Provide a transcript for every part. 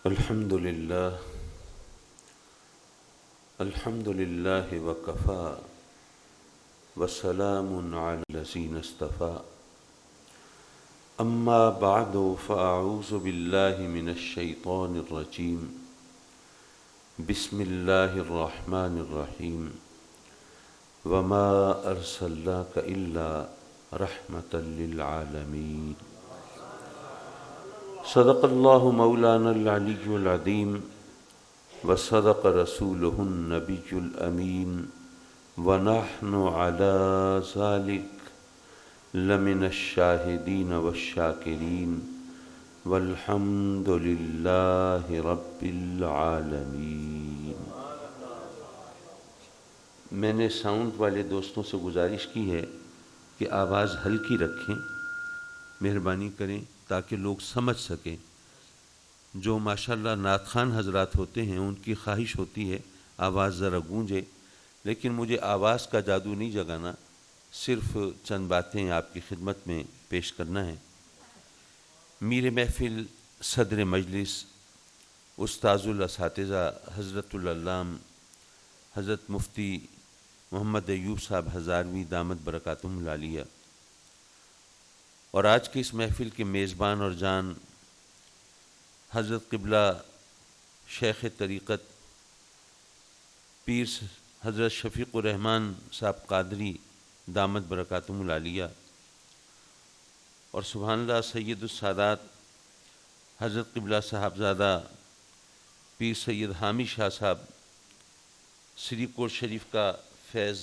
الحمد للہ وکفا وسلام علی الذین اصطفیٰ اما بعد فاعوذ باللہ من الشیطان الرجیم بسم اللہ الرحمن الرحیم وما ارسلناک الا رحمتا للعالمین صدق اللہ مولانا العلی العظیم وصدق رسولہ النبی الامین ونحن علی ذلک لمن الشاہدین والشاکرین والحمد للہ رب العالمین۔ میں نے ساؤنڈ والے دوستوں سے گزارش کی ہے کہ آواز ہلکی رکھیں، مہربانی کریں تاکہ لوگ سمجھ سکیں۔ جو ماشاءاللہ نعت خوان حضرات ہوتے ہیں ان کی خواہش ہوتی ہے آواز ذرا گونجے، لیکن مجھے آواز کا جادو نہیں جگانا، صرف چند باتیں آپ کی خدمت میں پیش کرنا ہے۔ میر محفل صدر مجلس استاذ الاساتذہ حضرت العلام حضرت مفتی محمد ایوب صاحب ہزاروی دامت برکاتہم العالیہ، اور آج کی اس محفل کے میزبان اور جان حضرت قبلہ شیخ طریقت پیر حضرت شفیق الرحمن صاحب قادری دامت برکاتہم العالیہ، اور سبحان اللہ سید السادات حضرت قبلہ صاحبزادہ پیر سید حامی شاہ صاحب سری کوٹ شریف کا فیض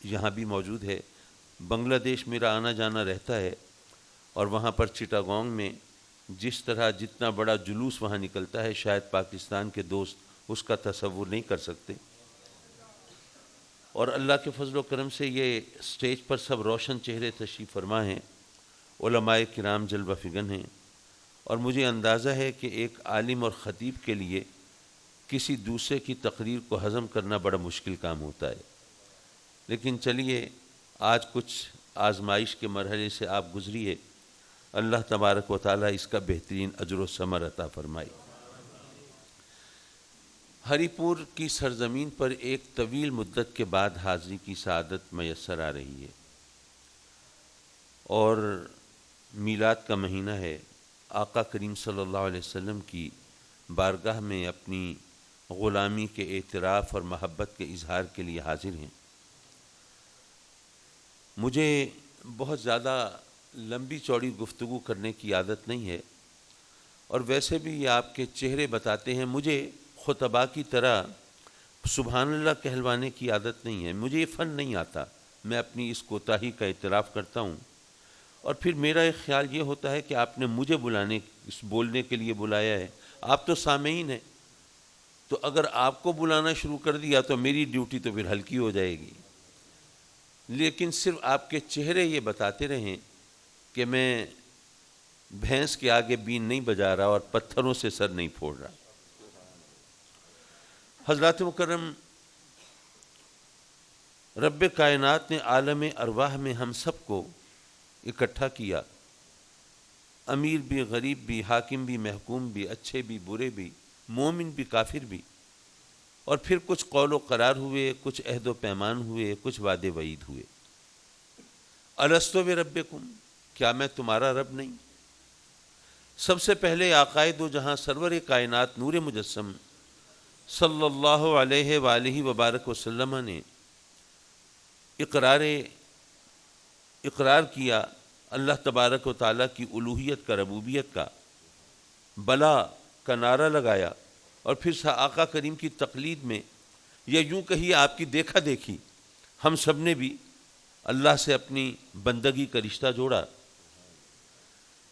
یہاں بھی موجود ہے۔ بنگلہ دیش میرا آنا جانا رہتا ہے، اور وہاں پر چٹاگانگ میں جس طرح جتنا بڑا جلوس وہاں نکلتا ہے شاید پاکستان کے دوست اس کا تصور نہیں کر سکتے، اور اللہ کے فضل و کرم سے یہ سٹیج پر سب روشن چہرے تشریف فرما ہیں، علماء کرام جلوہ فگن ہیں، اور مجھے اندازہ ہے کہ ایک عالم اور خطیب کے لیے کسی دوسرے کی تقریر کو ہضم کرنا بڑا مشکل کام ہوتا ہے، لیکن چلیے آج کچھ آزمائش کے مرحلے سے آپ گزریے، اللہ تبارک و تعالیٰ اس کا بہترین اجر و ثمر عطا فرمائے۔ ہری پور کی سرزمین پر ایک طویل مدت کے بعد حاضری کی سعادت میسر آ رہی ہے، اور میلاد کا مہینہ ہے۔ آقا کریم صلی اللہ علیہ وسلم کی بارگاہ میں اپنی غلامی کے اعتراف اور محبت کے اظہار کے لیے حاضر ہیں۔ مجھے بہت زیادہ لمبی چوڑی گفتگو کرنے کی عادت نہیں ہے، اور ویسے بھی یہ آپ کے چہرے بتاتے ہیں، مجھے خطباء کی طرح سبحان اللہ کہلوانے کی عادت نہیں ہے، مجھے یہ فن نہیں آتا، میں اپنی اس کوتاہی کا اعتراف کرتا ہوں، اور پھر میرا ایک خیال یہ ہوتا ہے کہ آپ نے مجھے بولنے کے لیے بلایا ہے، آپ تو سامعین ہیں، تو اگر آپ کو بلانا شروع کر دیا تو میری ڈیوٹی تو پھر ہلکی ہو جائے گی، لیکن صرف آپ کے چہرے یہ بتاتے رہیں کہ میں بھینس کے آگے بین نہیں بجا رہا اور پتھروں سے سر نہیں پھوڑ رہا۔ حضرات مکرم، رب کائنات نے عالم ارواح میں ہم سب کو اکٹھا کیا، امیر بھی، غریب بھی، حاکم بھی، محکوم بھی، اچھے بھی، برے بھی، مومن بھی، کافر بھی، اور پھر کچھ قول و قرار ہوئے، کچھ عہد و پیمان ہوئے، کچھ وعدے وعید ہوئے۔ الستو بربکم، کیا میں تمہارا رب نہیں؟ سب سے پہلے آقائے دو جہاں سرور کائنات نور مجسم صلی اللہ علیہ وآلہ وبارک وسلم نے اقرار کیا، اللہ تبارک و تعالیٰ کی الوہیت کا، ربوبیت کا، بلا کا نعرہ لگایا، اور پھر آقا کریم کی تقلید میں، یا یوں کہیے آپ کی دیکھا دیکھی، ہم سب نے بھی اللہ سے اپنی بندگی کا رشتہ جوڑا۔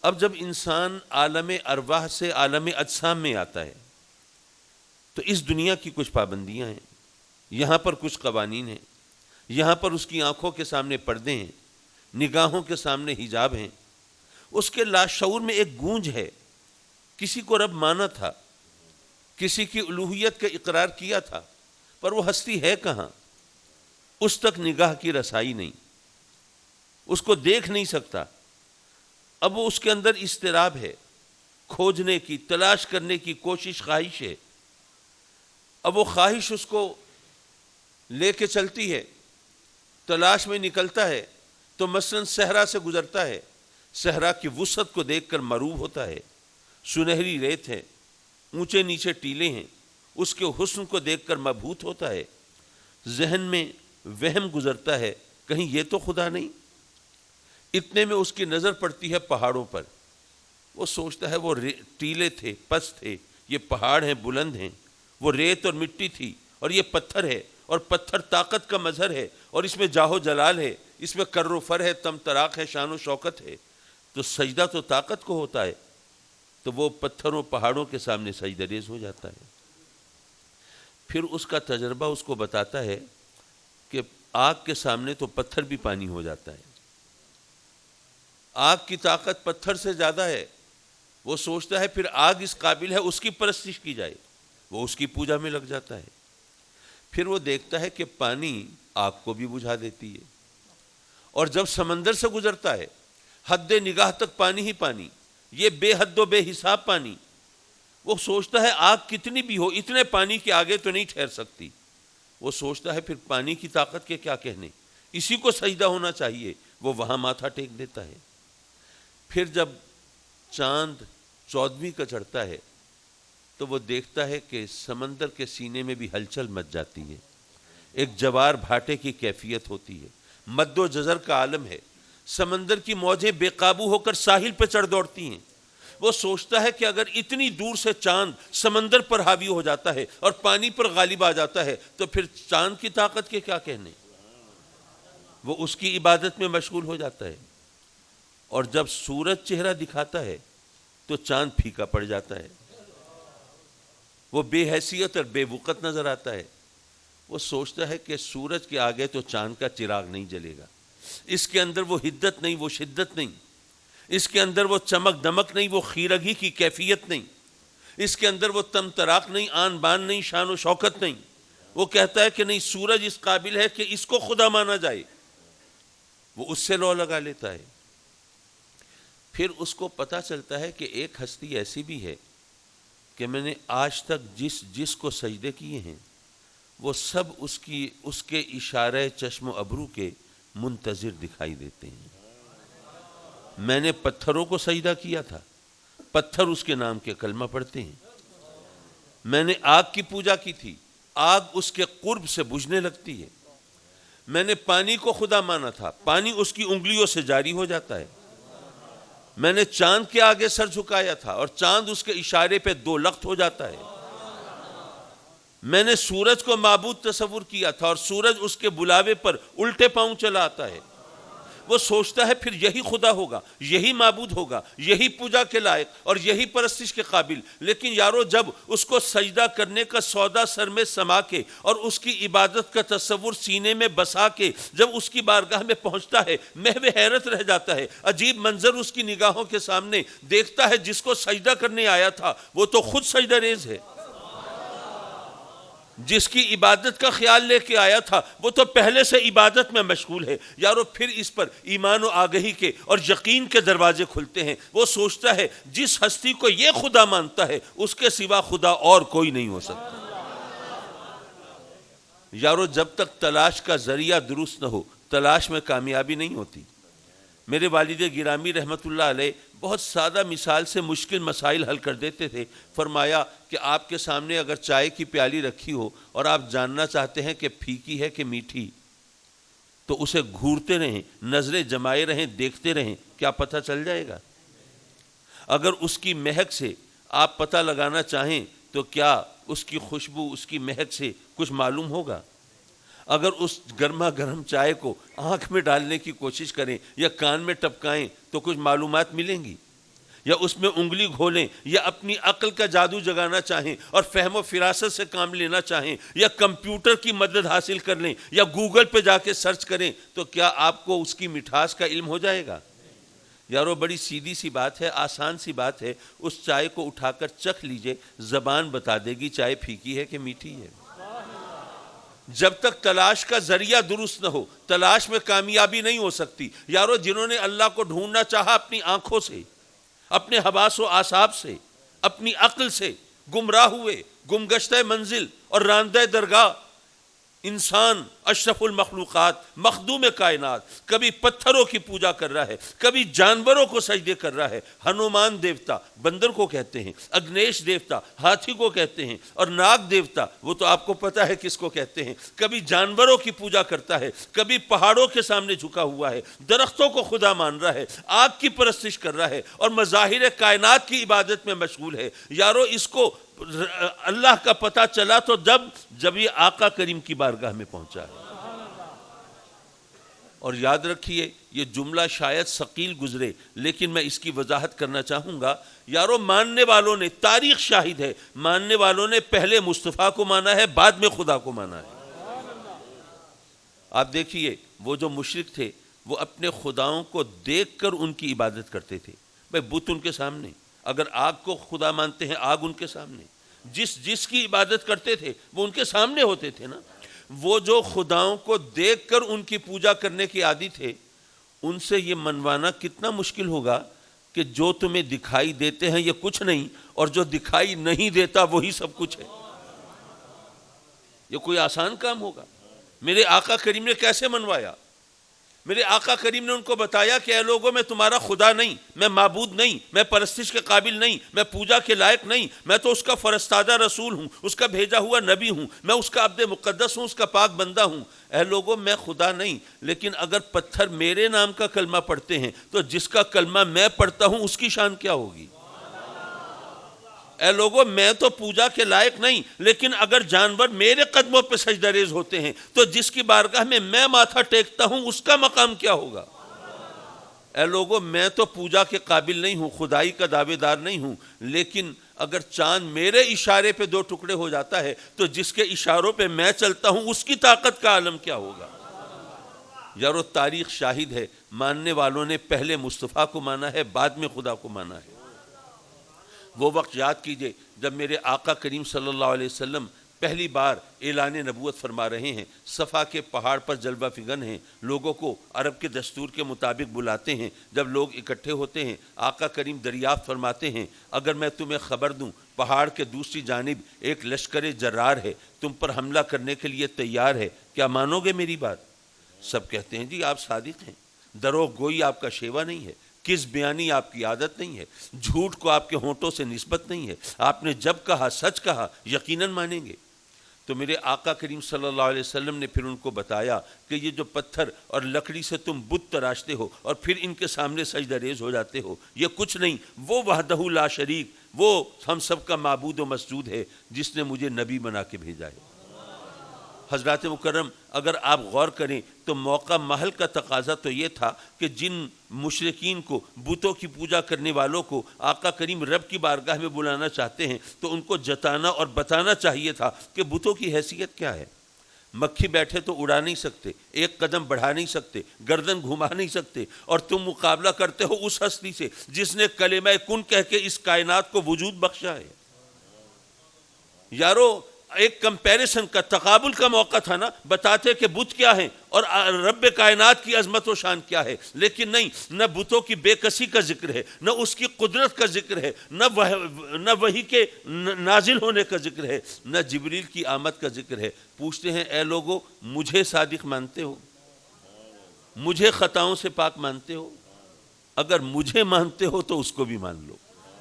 اب جب انسان عالم ارواح سے عالم اجسام میں آتا ہے تو اس دنیا کی کچھ پابندیاں ہیں، یہاں پر کچھ قوانین ہیں، یہاں پر اس کی آنکھوں کے سامنے پردے ہیں، نگاہوں کے سامنے حجاب ہیں، اس کے لاشعور میں ایک گونج ہے، کسی کو رب مانا تھا، کسی کی الوہیت کا اقرار کیا تھا، پر وہ ہستی ہے کہاں؟ اس تک نگاہ کی رسائی نہیں، اس کو دیکھ نہیں سکتا، اب وہ اس کے اندر اضطراب ہے، کھوجنے کی، تلاش کرنے کی کوشش، خواہش ہے. اب وہ خواہش اس کو لے کے چلتی ہے، تلاش میں نکلتا ہے. تو مثلا صحرا سے گزرتا ہے، صحرا کی وسعت کو دیکھ کر مروب ہوتا ہے. سنہری ریت ہے، اونچے نیچے ٹیلے ہیں، اس کے حسن کو دیکھ کر مبہوت ہوتا ہے. ذہن میں وہم گزرتا ہے کہیں یہ تو خدا نہیں. اتنے میں اس کی نظر پڑتی ہے پہاڑوں پر. وہ سوچتا ہے وہ ٹیلے تھے، پس تھے، یہ پہاڑ ہیں، بلند ہیں. وہ ریت اور مٹی تھی اور یہ پتھر ہے، اور پتھر طاقت کا مظہر ہے، اور اس میں جاہ و جلال ہے، اس میں کر و فر ہے، تم تراق ہے، شان و شوکت ہے. تو سجدہ تو طاقت کو ہوتا ہے. تو وہ پتھروں پہاڑوں کے سامنے سجدہ ریز ہو جاتا ہے. پھر اس کا تجربہ اس کو بتاتا ہے کہ آگ کے سامنے تو پتھر بھی پانی ہو جاتا ہے. آگ کی طاقت پتھر سے زیادہ ہے. وہ سوچتا ہے پھر آگ اس قابل ہے اس کی پرستش کی جائے. وہ اس کی پوجا میں لگ جاتا ہے. پھر وہ دیکھتا ہے کہ پانی آگ کو بھی بجھا دیتی ہے. اور جب سمندر سے گزرتا ہے، حد نگاہ تک پانی ہی پانی، یہ بے حد و بے حساب پانی. وہ سوچتا ہے آگ کتنی بھی ہو، اتنے پانی کے آگے تو نہیں ٹھہر سکتی. وہ سوچتا ہے پھر پانی کی طاقت کے کیا کہنے، اسی کو سجدہ ہونا چاہیے. وہ وہاں ماتھا ٹیک دیتا ہے. پھر جب چاند 14ویں کا چڑھتا ہے تو وہ دیکھتا ہے کہ سمندر کے سینے میں بھی ہلچل مچ جاتی ہے. ایک جوار بھاٹے کی کیفیت ہوتی ہے، مد و جزر کا عالم ہے. سمندر کی موجیں بے قابو ہو کر ساحل پہ چڑھ دوڑتی ہیں. وہ سوچتا ہے کہ اگر اتنی دور سے چاند سمندر پر حاوی ہو جاتا ہے اور پانی پر غالب آ جاتا ہے تو پھر چاند کی طاقت کے کیا کہنے. وہ اس کی عبادت میں مشغول ہو جاتا ہے. اور جب سورج چہرہ دکھاتا ہے تو چاند پھیکا پڑ جاتا ہے. وہ بے حیثیت اور بے وقت نظر آتا ہے. وہ سوچتا ہے کہ سورج کے آگے تو چاند کا چراغ نہیں جلے گا. اس کے اندر وہ حدت نہیں، وہ شدت نہیں. اس کے اندر وہ چمک دمک نہیں، وہ خیرگی کی کیفیت نہیں. اس کے اندر وہ تم تراق نہیں، آن بان نہیں، شان و شوکت نہیں. وہ کہتا ہے کہ نہیں، سورج اس قابل ہے کہ اس کو خدا مانا جائے. وہ اس سے لو لگا لیتا ہے. پھر اس کو پتا چلتا ہے کہ ایک ہستی ایسی بھی ہے کہ میں نے آج تک جس کو سجدے کیے ہیں وہ سب اس کے اشارے چشم و ابرو کے منتظر دکھائی دیتے ہیں. میں نے پتھروں کو سجدہ کیا تھا، پتھر اس کے نام کے کلمہ پڑھتے ہیں. میں نے آگ کی پوجا کی تھی، آگ اس کے قرب سے بجھنے لگتی ہے. میں نے پانی کو خدا مانا تھا، پانی اس کی انگلیوں سے جاری ہو جاتا ہے. میں نے چاند کے آگے سر جھکایا تھا اور چاند اس کے اشارے پہ دو لخت ہو جاتا ہے. میں نے سورج کو معبود تصور کیا تھا اور سورج اس کے بلاوے پر الٹے پاؤں چلا آتا ہے. وہ سوچتا ہے پھر یہی خدا ہوگا، یہی معبود ہوگا، یہی پوجا کے لائق اور یہی پرستش کے قابل. لیکن یارو جب اس کو سجدہ کرنے کا سودا سر میں سما کے اور اس کی عبادت کا تصور سینے میں بسا کے جب اس کی بارگاہ میں پہنچتا ہے، محو حیرت رہ جاتا ہے. عجیب منظر اس کی نگاہوں کے سامنے دیکھتا ہے. جس کو سجدہ کرنے آیا تھا وہ تو خود سجدہ ریز ہے. جس کی عبادت کا خیال لے کے آیا تھا وہ تو پہلے سے عبادت میں مشغول ہے. یارو پھر اس پر ایمان و آگہی کے اور یقین کے دروازے کھلتے ہیں. وہ سوچتا ہے جس ہستی کو یہ خدا مانتا ہے اس کے سوا خدا اور کوئی نہیں ہو سکتا. یارو جب تک تلاش کا ذریعہ درست نہ ہو تلاش میں کامیابی نہیں ہوتی. میرے والد گرامی رحمت اللہ علیہ بہت سادہ مثال سے مشکل مسائل حل کر دیتے تھے. فرمایا کہ آپ کے سامنے اگر چائے کی پیالی رکھی ہو اور آپ جاننا چاہتے ہیں کہ پھیکی ہے کہ میٹھی تو اسے گھورتے رہیں، نظریں جمائے رہیں، دیکھتے رہیں. کیا پتہ چل جائے گا؟ اگر اس کی مہک سے آپ پتہ لگانا چاہیں تو کیا اس کی خوشبو، اس کی مہک سے کچھ معلوم ہوگا؟ اگر اس گرما گرم چائے کو آنکھ میں ڈالنے کی کوشش کریں یا کان میں ٹپکائیں تو کچھ معلومات ملیں گی؟ یا اس میں انگلی گھولیں یا اپنی عقل کا جادو جگانا چاہیں اور فہم و فراست سے کام لینا چاہیں یا کمپیوٹر کی مدد حاصل کر لیں یا گوگل پہ جا کے سرچ کریں تو کیا آپ کو اس کی مٹھاس کا علم ہو جائے گا؟ یارو بڑی سیدھی سی بات ہے، آسان سی بات ہے. اس چائے کو اٹھا کر چکھ لیجئے، زبان بتا دے گی چائے پھیکی ہے کہ میٹھی ہے. جب تک تلاش کا ذریعہ درست نہ ہو تلاش میں کامیابی نہیں ہو سکتی۔ یارو جنہوں نے اللہ کو ڈھونڈنا چاہا اپنی آنکھوں سے، اپنے حواس و اعصاب سے، اپنی عقل سے، گمراہ ہوئے، گمگشتہ منزل اور راندہ درگاہ۔ انسان اشرف المخلوقات، مخدوم کائنات، کبھی پتھروں کی پوجا کر رہا ہے، کبھی جانوروں کو سجدے کر رہا ہے۔ ہنومان دیوتا بندر کو کہتے ہیں، اگنیش دیوتا ہاتھی کو کہتے ہیں، اور ناگ دیوتا وہ تو آپ کو پتہ ہے کس کو کہتے ہیں۔ کبھی جانوروں کی پوجا کرتا ہے، کبھی پہاڑوں کے سامنے جھکا ہوا ہے، درختوں کو خدا مان رہا ہے، آگ کی پرستش کر رہا ہے، اور مظاہر کائنات کی عبادت میں مشغول ہے۔ یارو اس کو اللہ کا پتہ چلا تو جب یہ آقا کریم کی بارگاہ میں پہنچا ہے۔ اور یاد رکھیے یہ جملہ شاید ثقیل گزرے لیکن میں اس کی وضاحت کرنا چاہوں گا۔ یارو ماننے والوں نے، تاریخ شاہد ہے، ماننے والوں نے پہلے مصطفیٰ کو مانا ہے، بعد میں خدا کو مانا ہے۔ آپ دیکھیے وہ جو مشرک تھے وہ اپنے خداؤں کو دیکھ کر ان کی عبادت کرتے تھے۔ بھائی بت ان کے سامنے، اگر آگ کو خدا مانتے ہیں آگ ان کے سامنے، جس کی عبادت کرتے تھے وہ ان کے سامنے ہوتے تھے نا۔ وہ جو خداؤں کو دیکھ کر ان کی پوجا کرنے کے عادی تھے، ان سے یہ منوانا کتنا مشکل ہوگا کہ جو تمہیں دکھائی دیتے ہیں یہ کچھ نہیں، اور جو دکھائی نہیں دیتا وہی سب کچھ ہے۔ یہ کوئی آسان کام ہوگا؟ میرے آقا کریم نے کیسے منوایا؟ میرے آقا کریم نے ان کو بتایا کہ اے لوگوں میں تمہارا خدا نہیں، میں معبود نہیں، میں پرستش کے قابل نہیں، میں پوجا کے لائق نہیں، میں تو اس کا فرستادہ رسول ہوں، اس کا بھیجا ہوا نبی ہوں، میں اس کا عبد مقدس ہوں، اس کا پاک بندہ ہوں۔ اے لوگوں میں خدا نہیں، لیکن اگر پتھر میرے نام کا کلمہ پڑھتے ہیں تو جس کا کلمہ میں پڑھتا ہوں اس کی شان کیا ہوگی؟ اے لوگوں میں تو پوجا کے لائق نہیں، لیکن اگر جانور میرے قدموں پہ سجدہ ریز ہوتے ہیں تو جس کی بارگاہ میں ماتھا ٹیکتا ہوں اس کا مقام کیا ہوگا؟ اے لوگوں میں تو پوجا کے قابل نہیں ہوں، خدائی کا دعوے دار نہیں ہوں، لیکن اگر چاند میرے اشارے پہ دو ٹکڑے ہو جاتا ہے تو جس کے اشاروں پہ میں چلتا ہوں اس کی طاقت کا عالم کیا ہوگا؟ یارو تاریخ شاہد ہے، ماننے والوں نے پہلے مصطفیٰ کو مانا ہے، بعد میں خدا کو مانا ہے۔ وہ وقت یاد کیجئے جب میرے آقا کریم صلی اللہ علیہ وسلم پہلی بار اعلان نبوت فرما رہے ہیں، صفا کے پہاڑ پر جلوہ فگن ہیں، لوگوں کو عرب کے دستور کے مطابق بلاتے ہیں۔ جب لوگ اکٹھے ہوتے ہیں آقا کریم دریافت فرماتے ہیں، اگر میں تمہیں خبر دوں پہاڑ کے دوسری جانب ایک لشکر جرار ہے، تم پر حملہ کرنے کے لیے تیار ہے، کیا مانو گے میری بات؟ سب کہتے ہیں جی آپ صادق ہیں، دروغ گوئی آپ کا شیوا نہیں ہے، کس بیانی آپ کی عادت نہیں ہے، جھوٹ کو آپ کے ہونٹوں سے نسبت نہیں ہے، آپ نے جب کہا سچ کہا، یقیناً مانیں گے۔ تو میرے آقا کریم صلی اللہ علیہ وسلم نے پھر ان کو بتایا کہ یہ جو پتھر اور لکڑی سے تم بت تراشتے ہو اور پھر ان کے سامنے سجدہ ریز ہو جاتے ہو، یہ کچھ نہیں، وہ وحدہ لا شریک، وہ ہم سب کا معبود و مسجود ہے جس نے مجھے نبی بنا کے بھیجا ہے۔ حضرات مکرم اگر آپ غور کریں تو موقع محل کا تقاضا تو یہ تھا کہ جن مشرکین کو، بتوں کی پوجا کرنے والوں کو آقا کریم رب کی بارگاہ میں بلانا چاہتے ہیں تو ان کو جتانا اور بتانا چاہیے تھا کہ بتوں کی حیثیت کیا ہے۔ مکھی بیٹھے تو اڑا نہیں سکتے، ایک قدم بڑھا نہیں سکتے، گردن گھما نہیں سکتے، اور تم مقابلہ کرتے ہو اس ہستی سے جس نے کلمہ کن کہہ کے اس کائنات کو وجود بخشا ہے۔ یارو ایک کمپیریسن کا، تقابل کا موقع تھا نا، بتاتے کہ بت کیا ہیں اور رب کائنات کی عظمت و شان کیا ہے، لیکن نہیں، نہ بتوں کی بے کسی کا ذکر ہے، نہ اس کی قدرت کا ذکر ہے، نہ وحی کے نازل ہونے کا ذکر ہے، نہ جبریل کی آمد کا ذکر ہے۔ پوچھتے ہیں اے لوگو مجھے صادق مانتے ہو؟ مجھے خطاؤں سے پاک مانتے ہو؟ اگر مجھے مانتے ہو تو اس کو بھی مان لو۔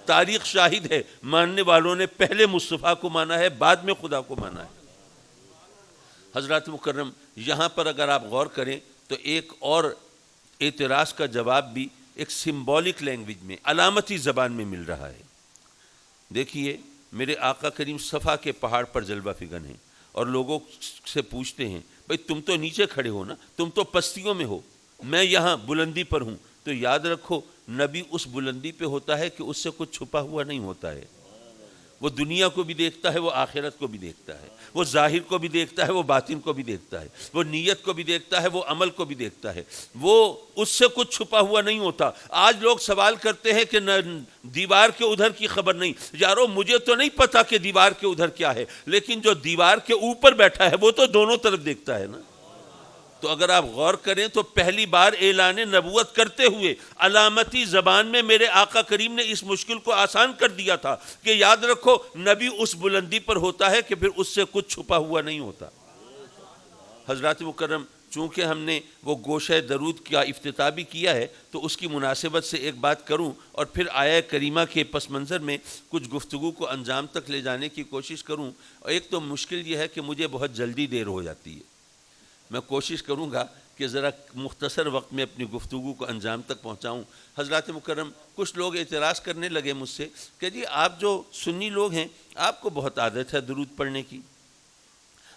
تاریخ شاہد ہے ماننے والوں نے پہلے مصطفیٰ کو مانا ہے، بعد میں خدا کو مانا ہے۔ حضرات مکرم یہاں پر اگر آپ غور کریں تو ایک اور اعتراض کا جواب بھی ایک سمبولک لینگویج میں، علامتی زبان میں مل رہا ہے۔ دیکھیے میرے آقا کریم صفا کے پہاڑ پر جلوہ فگن ہیں اور لوگوں سے پوچھتے ہیں بھئی تم تو نیچے کھڑے ہو نا، تم تو پستیوں میں ہو، میں یہاں بلندی پر ہوں۔ تو یاد رکھو نبی اس بلندی پہ ہوتا ہے کہ اس سے کچھ چھپا ہوا نہیں ہوتا ہے۔ وہ دنیا کو بھی دیکھتا ہے، وہ آخرت کو بھی دیکھتا ہے، وہ ظاہر کو بھی دیکھتا ہے، وہ باطن کو بھی دیکھتا ہے، وہ نیت کو بھی دیکھتا ہے، وہ عمل کو بھی دیکھتا ہے، وہ اس سے کچھ چھپا ہوا نہیں ہوتا۔ آج لوگ سوال کرتے ہیں کہ دیوار کے ادھر کی خبر نہیں۔ یارو مجھے تو نہیں پتا کہ دیوار کے ادھر کیا ہے، لیکن جو دیوار کے اوپر بیٹھا ہے وہ تو دونوں طرف دیکھتا ہے نا۔ تو اگر آپ غور کریں تو پہلی بار اعلان نبوت کرتے ہوئے علامتی زبان میں میرے آقا کریم نے اس مشکل کو آسان کر دیا تھا کہ یاد رکھو نبی اس بلندی پر ہوتا ہے کہ پھر اس سے کچھ چھپا ہوا نہیں ہوتا۔ حضرات مکرم، چونکہ ہم نے وہ گوشہ درود کا افتتاح بھی کیا ہے تو اس کی مناسبت سے ایک بات کروں اور پھر آیہ کریمہ کے پس منظر میں کچھ گفتگو کو انجام تک لے جانے کی کوشش کروں۔ ایک تو مشکل یہ ہے کہ مجھے بہت جلدی دیر ہو جاتی ہے، میں کوشش کروں گا کہ ذرا مختصر وقت میں اپنی گفتگو کو انجام تک پہنچاؤں۔ حضرات مکرم، کچھ لوگ اعتراض کرنے لگے مجھ سے کہ جی آپ جو سنی لوگ ہیں آپ کو بہت عادت ہے درود پڑھنے کی،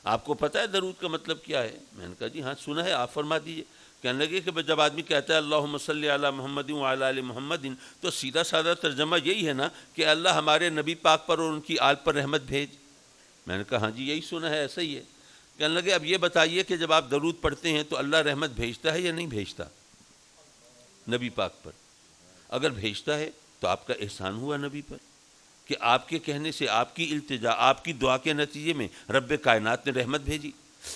آپ کو پتہ ہے درود کا مطلب کیا ہے؟ میں نے کہا جی ہاں سنا ہے، آپ فرما دیجئے۔ کہنے لگے کہ جب آدمی کہتا ہے اللہم صلی علی محمد وعلی آل محمد، تو سیدھا سادہ ترجمہ یہی ہے نا کہ اللہ ہمارے نبی پاک پر اور ان کی آل پر رحمت بھیج۔ میں نے کہا ہاں جی یہی سنا ہے، ایسا ہی ہے۔ کہنے لگے اب یہ بتائیے کہ جب آپ درود پڑھتے ہیں تو اللہ رحمت بھیجتا ہے یا نہیں بھیجتا نبی پاک پر؟ اگر بھیجتا ہے تو آپ کا احسان ہوا نبی پر کہ آپ کے کہنے سے، آپ کی التجا، آپ کی دعا کے نتیجے میں رب کائنات نے رحمت بھیجی۔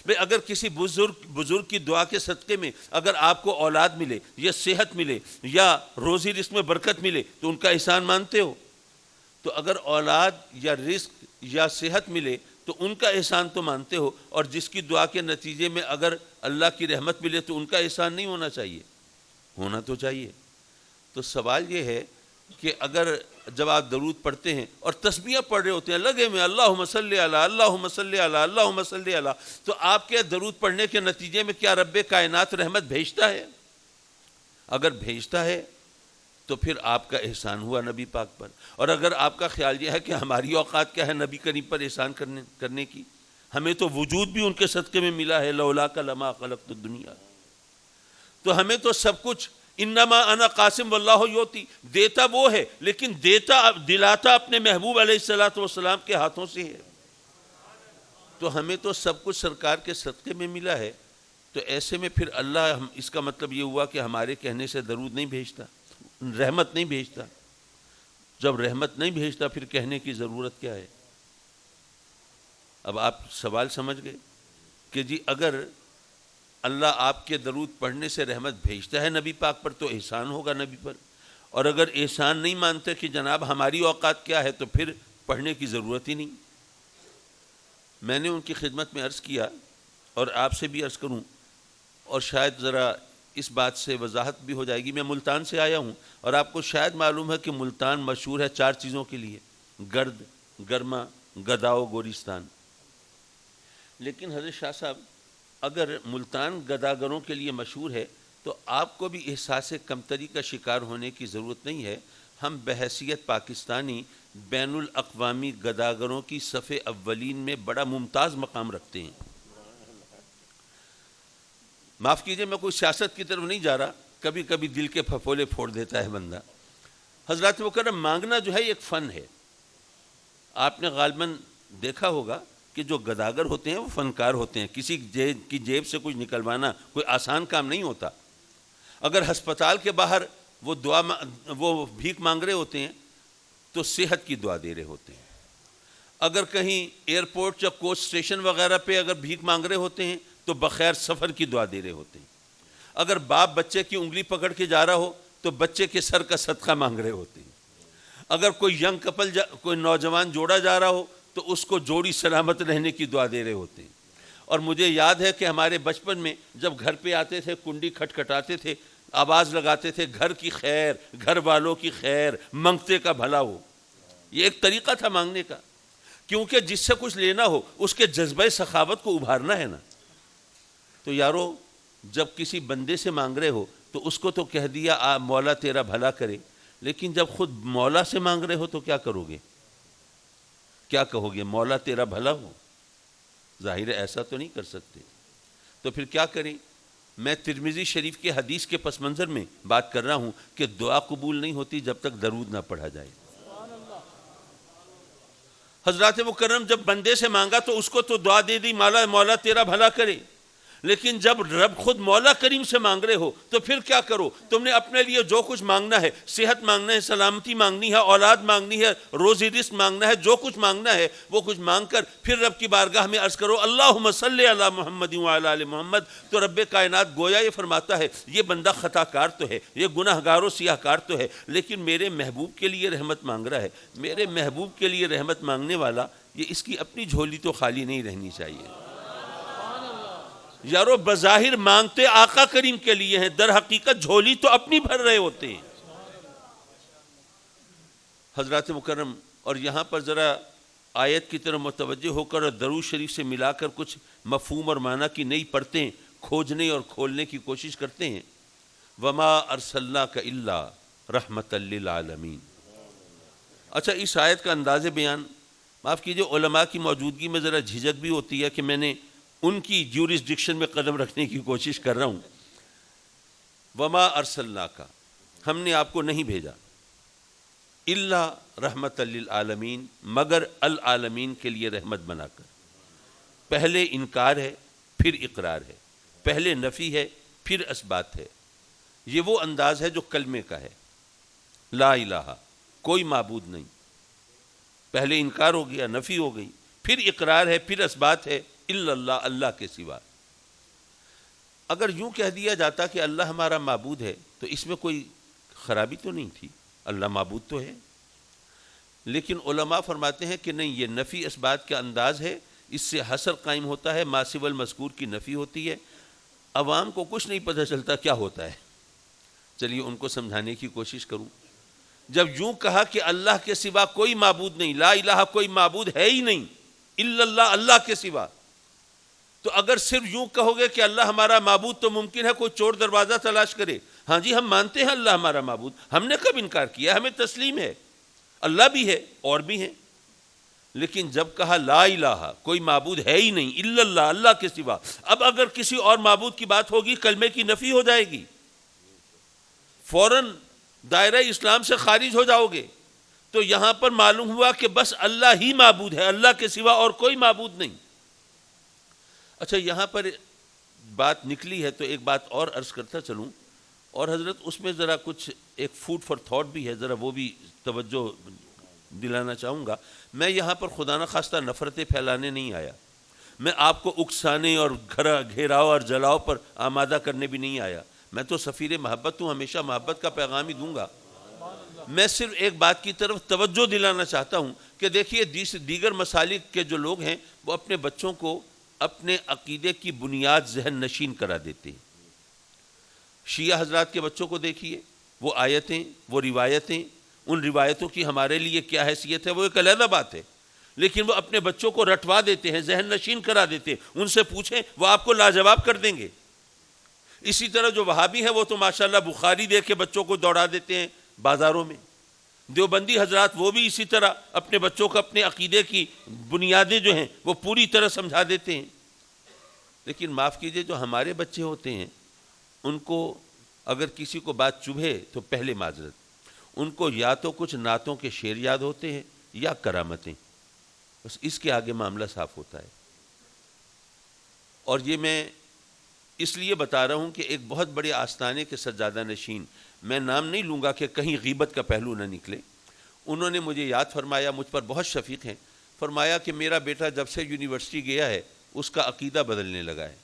بھئی اگر کسی بزرگ کی دعا کے صدقے میں اگر آپ کو اولاد ملے یا صحت ملے یا روزی رزق میں برکت ملے تو ان کا احسان مانتے ہو؟ تو اگر اولاد یا رزق یا صحت ملے تو ان کا احسان تو مانتے ہو، اور جس کی دعا کے نتیجے میں اگر اللہ کی رحمت ملے تو ان کا احسان نہیں ہونا چاہیے؟ ہونا تو چاہیے۔ تو سوال یہ ہے کہ اگر جب آپ درود پڑھتے ہیں اور تسبیح پڑھ رہے ہوتے ہیں لگے میں اللہم صلی علی اللہم صلی علی اللہم صلی علی، تو آپ کے درود پڑھنے کے نتیجے میں کیا رب کائنات رحمت بھیجتا ہے؟ اگر بھیجتا ہے تو پھر آپ کا احسان ہوا نبی پاک پر۔ اور اگر آپ کا خیال یہ ہے کہ ہماری اوقات کیا ہے نبی کریم پر احسان کرنے کی، ہمیں تو وجود بھی ان کے صدقے میں ملا ہے، لولاک لما خلقت الدنیا، تو ہمیں تو سب کچھ انما انا قاسم واللہ یعطی، دیتا وہ ہے لیکن دلاتا اپنے محبوب علیہ الصلوۃ والسلام کے ہاتھوں سے ہے، تو ہمیں تو سب کچھ سرکار کے صدقے میں ملا ہے۔ تو ایسے میں پھر اللہ، اس کا مطلب یہ ہوا کہ ہمارے کہنے سے درود نہیں بھیجتا، رحمت نہیں بھیجتا۔ جب رحمت نہیں بھیجتا پھر کہنے کی ضرورت کیا ہے؟ اب آپ سوال سمجھ گئے کہ جی اگر اللہ آپ کے درود پڑھنے سے رحمت بھیجتا ہے نبی پاک پر تو احسان ہوگا نبی پر، اور اگر احسان نہیں مانتے کہ جناب ہماری اوقات کیا ہے تو پھر پڑھنے کی ضرورت ہی نہیں۔ میں نے ان کی خدمت میں عرض کیا اور آپ سے بھی عرض کروں، اور شاید ذرا اس بات سے وضاحت بھی ہو جائے گی۔ میں ملتان سے آیا ہوں اور آپ کو شاید معلوم ہے کہ ملتان مشہور ہے 4 چیزوں کے لیے: گرد، گرما، گداؤ، گورستان۔ لیکن حضرت شاہ صاحب اگر ملتان گداگروں کے لیے مشہور ہے تو آپ کو بھی احساس کمتری کا شکار ہونے کی ضرورت نہیں ہے۔ ہم بحیثیت پاکستانی بین الاقوامی گداگروں کی صف اولین میں بڑا ممتاز مقام رکھتے ہیں۔ معاف کیجئے میں کوئی سیاست کی طرف نہیں جا رہا، کبھی کبھی دل کے پھپھولے پھوڑ دیتا ہے بندہ۔ حضرات مکرم، مانگنا جو ہے ایک فن ہے۔ آپ نے غالباً دیکھا ہوگا کہ جو گداگر ہوتے ہیں وہ فنکار ہوتے ہیں، کسی کی جیب سے کچھ نکلوانا کوئی آسان کام نہیں ہوتا۔ اگر ہسپتال کے باہر وہ بھیک مانگ رہے ہوتے ہیں تو صحت کی دعا دے رہے ہوتے ہیں۔ اگر کہیں ایئرپورٹ یا کوچ اسٹیشن وغیرہ پہ اگر بھیک مانگ رہے ہوتے ہیں تو بخیر سفر کی دعا دے رہے ہوتے ہیں۔ اگر باپ بچے کی انگلی پکڑ کے جا رہا ہو تو بچے کے سر کا صدقہ مانگ رہے ہوتے ہیں۔ اگر کوئی ینگ کپل کوئی نوجوان جوڑا جا رہا ہو تو اس کو جوڑی سلامت رہنے کی دعا دے رہے ہوتے ہیں۔ اور مجھے یاد ہے کہ ہمارے بچپن میں جب گھر پہ آتے تھے کنڈی کھٹکھٹاتے تھے، آواز لگاتے تھے گھر کی خیر، گھر والوں کی خیر، منگتے کا بھلا ہو۔ یہ ایک طریقہ تھا مانگنے کا، کیونکہ جس سے کچھ لینا ہو اس کے جذبہ سخاوت کو ابھارنا ہے نا۔ تو یارو جب کسی بندے سے مانگ رہے ہو تو اس کو تو کہہ دیا مولا تیرا بھلا کرے، لیکن جب خود مولا سے مانگ رہے ہو تو کیا کرو گے؟ کیا کہو گے؟ مولا تیرا بھلا ہو؟ ظاہر ہے ایسا تو نہیں کر سکتے۔ تو پھر کیا کریں؟ میں ترمذی شریف کے حدیث کے پس منظر میں بات کر رہا ہوں کہ دعا قبول نہیں ہوتی جب تک درود نہ پڑھا جائے۔ حضرات مکرم جب بندے سے مانگا تو اس کو تو دعا دے دی مولا تیرا بھلا کرے، لیکن جب رب خود مولا کریم سے مانگ رہے ہو تو پھر کیا کرو؟ تم نے اپنے لیے جو کچھ مانگنا ہے، صحت مانگنا ہے، سلامتی مانگنی ہے، اولاد مانگنی ہے، روزی رزق مانگنا ہے، جو کچھ مانگنا ہے وہ کچھ مانگ کر پھر رب کی بارگاہ میں عرض کرو اللہم صلی علی محمد وعلی آل محمد. تو رب کائنات گویا یہ فرماتا ہے یہ بندہ خطا کار تو ہے، یہ گناہ گار و سیاہ کار تو ہے، لیکن میرے محبوب کے لیے رحمت مانگ رہا ہے. میرے محبوب کے لیے رحمت مانگنے والا یہ اس کی اپنی جھولی تو خالی نہیں رہنی چاہیے. یارو بظاہر مانگتے آقا کریم کے لیے ہیں، در حقیقت جھولی تو اپنی بھر رہے ہوتے ہیں. حضرات مکرم، اور یہاں پر ذرا آیت کی طرف متوجہ ہو کر اور درود شریف سے ملا کر کچھ مفہوم اور معنی کی نئی پرتیں کھوجنے اور کھولنے کی کوشش کرتے ہیں. وما ارسلناک الا رحمۃ للعالمین. اچھا، اس آیت کا انداز بیان معاف کیجیے، علماء کی موجودگی میں ذرا جھجک بھی ہوتی ہے کہ میں نے ان کی جیورسڈکشن میں قدم رکھنے کی کوشش کر رہا ہوں. وما ارسلناک، ہم نے آپ کو نہیں بھیجا، الا رحمت للعالمین، مگر العالمین کے لیے رحمت بنا کر. پہلے انکار ہے پھر اقرار ہے، پہلے نفی ہے پھر اثبات ہے. یہ وہ انداز ہے جو کلمے کا ہے، لا الہ، کوئی معبود نہیں. پہلے انکار ہو گیا، نفی ہو گئی، پھر اقرار ہے، پھر اثبات ہے، الا اللہ، اللہ کے سوا. اگر یوں کہہ دیا جاتا کہ اللہ ہمارا معبود ہے تو اس میں کوئی خرابی تو نہیں تھی، اللہ معبود تو ہے. لیکن علماء فرماتے ہیں کہ نہیں، یہ نفی اثبات کا انداز ہے، اس سے حصر قائم ہوتا ہے، ما سوى المذکور کی نفی ہوتی ہے. عوام کو کچھ نہیں پتہ چلتا کیا ہوتا ہے. چلیے ان کو سمجھانے کی کوشش کروں. جب یوں کہا کہ اللہ کے سوا کوئی معبود نہیں، لا الہ، کوئی معبود ہے ہی نہیں الا اللہ، اللہ کے سوا، تو اگر صرف یوں کہو گے کہ اللہ ہمارا معبود تو ممکن ہے کوئی چور دروازہ تلاش کرے. ہاں جی، ہم مانتے ہیں اللہ ہمارا معبود، ہم نے کب انکار کیا، ہمیں تسلیم ہے اللہ بھی ہے اور بھی ہے. لیکن جب کہا لا الہ، کوئی معبود ہے ہی نہیں الا اللہ، اللہ کے سوا، اب اگر کسی اور معبود کی بات ہوگی کلمے کی نفی ہو جائے گی، فوراً دائرہ اسلام سے خارج ہو جاؤ گے. تو یہاں پر معلوم ہوا کہ بس اللہ ہی معبود ہے، اللہ کے سوا اور کوئی معبود نہیں. اچھا، یہاں پر بات نکلی ہے تو ایک بات اور عرض کرتا چلوں، اور حضرت اس میں ذرا کچھ ایک فوڈ فار تھاٹ بھی ہے، ذرا وہ بھی توجہ دلانا چاہوں گا. میں یہاں پر خدا نخواستہ نفرتیں پھیلانے نہیں آیا، میں آپ کو اکسانے اور گھیراؤ اور جلاؤ پر آمادہ کرنے بھی نہیں آیا. میں تو سفیر محبت ہوں، ہمیشہ محبت کا پیغام ہی دوں گا. میں صرف ایک بات کی طرف توجہ دلانا چاہتا ہوں کہ دیکھیے دیگر مسالک کے جو لوگ ہیں وہ اپنے بچوں کو اپنے عقیدے کی بنیاد ذہن نشین کرا دیتے ہیں. شیعہ حضرات کے بچوں کو دیکھیے، وہ آیتیں، وہ روایتیں، ان روایتوں کی ہمارے لیے کیا حیثیت ہے وہ ایک علیحدہ بات ہے، لیکن وہ اپنے بچوں کو رٹوا دیتے ہیں، ذہن نشین کرا دیتے ہیں. ان سے پوچھیں وہ آپ کو لاجواب کر دیں گے. اسی طرح جو وہابی ہیں وہ تو ماشاءاللہ بخاری دے کے بچوں کو دوڑا دیتے ہیں بازاروں میں. دیوبندی حضرات وہ بھی اسی طرح اپنے بچوں کو اپنے عقیدے کی بنیادیں جو ہیں وہ پوری طرح سمجھا دیتے ہیں. لیکن معاف کیجئے، جو ہمارے بچے ہوتے ہیں ان کو اگر کسی کو بات چبھے تو پہلے معذرت، ان کو یا تو کچھ نعتوں کے شعر یاد ہوتے ہیں یا کرامتیں، بس اس کے آگے معاملہ صاف ہوتا ہے. اور یہ میں اس لیے بتا رہا ہوں کہ ایک بہت بڑے آستانے کے سجادہ نشین، میں نام نہیں لوں گا کہ کہیں غیبت کا پہلو نہ نکلے، انہوں نے مجھے یاد فرمایا، مجھ پر بہت شفیق ہیں، فرمایا کہ میرا بیٹا جب سے یونیورسٹی گیا ہے اس کا عقیدہ بدلنے لگا ہے،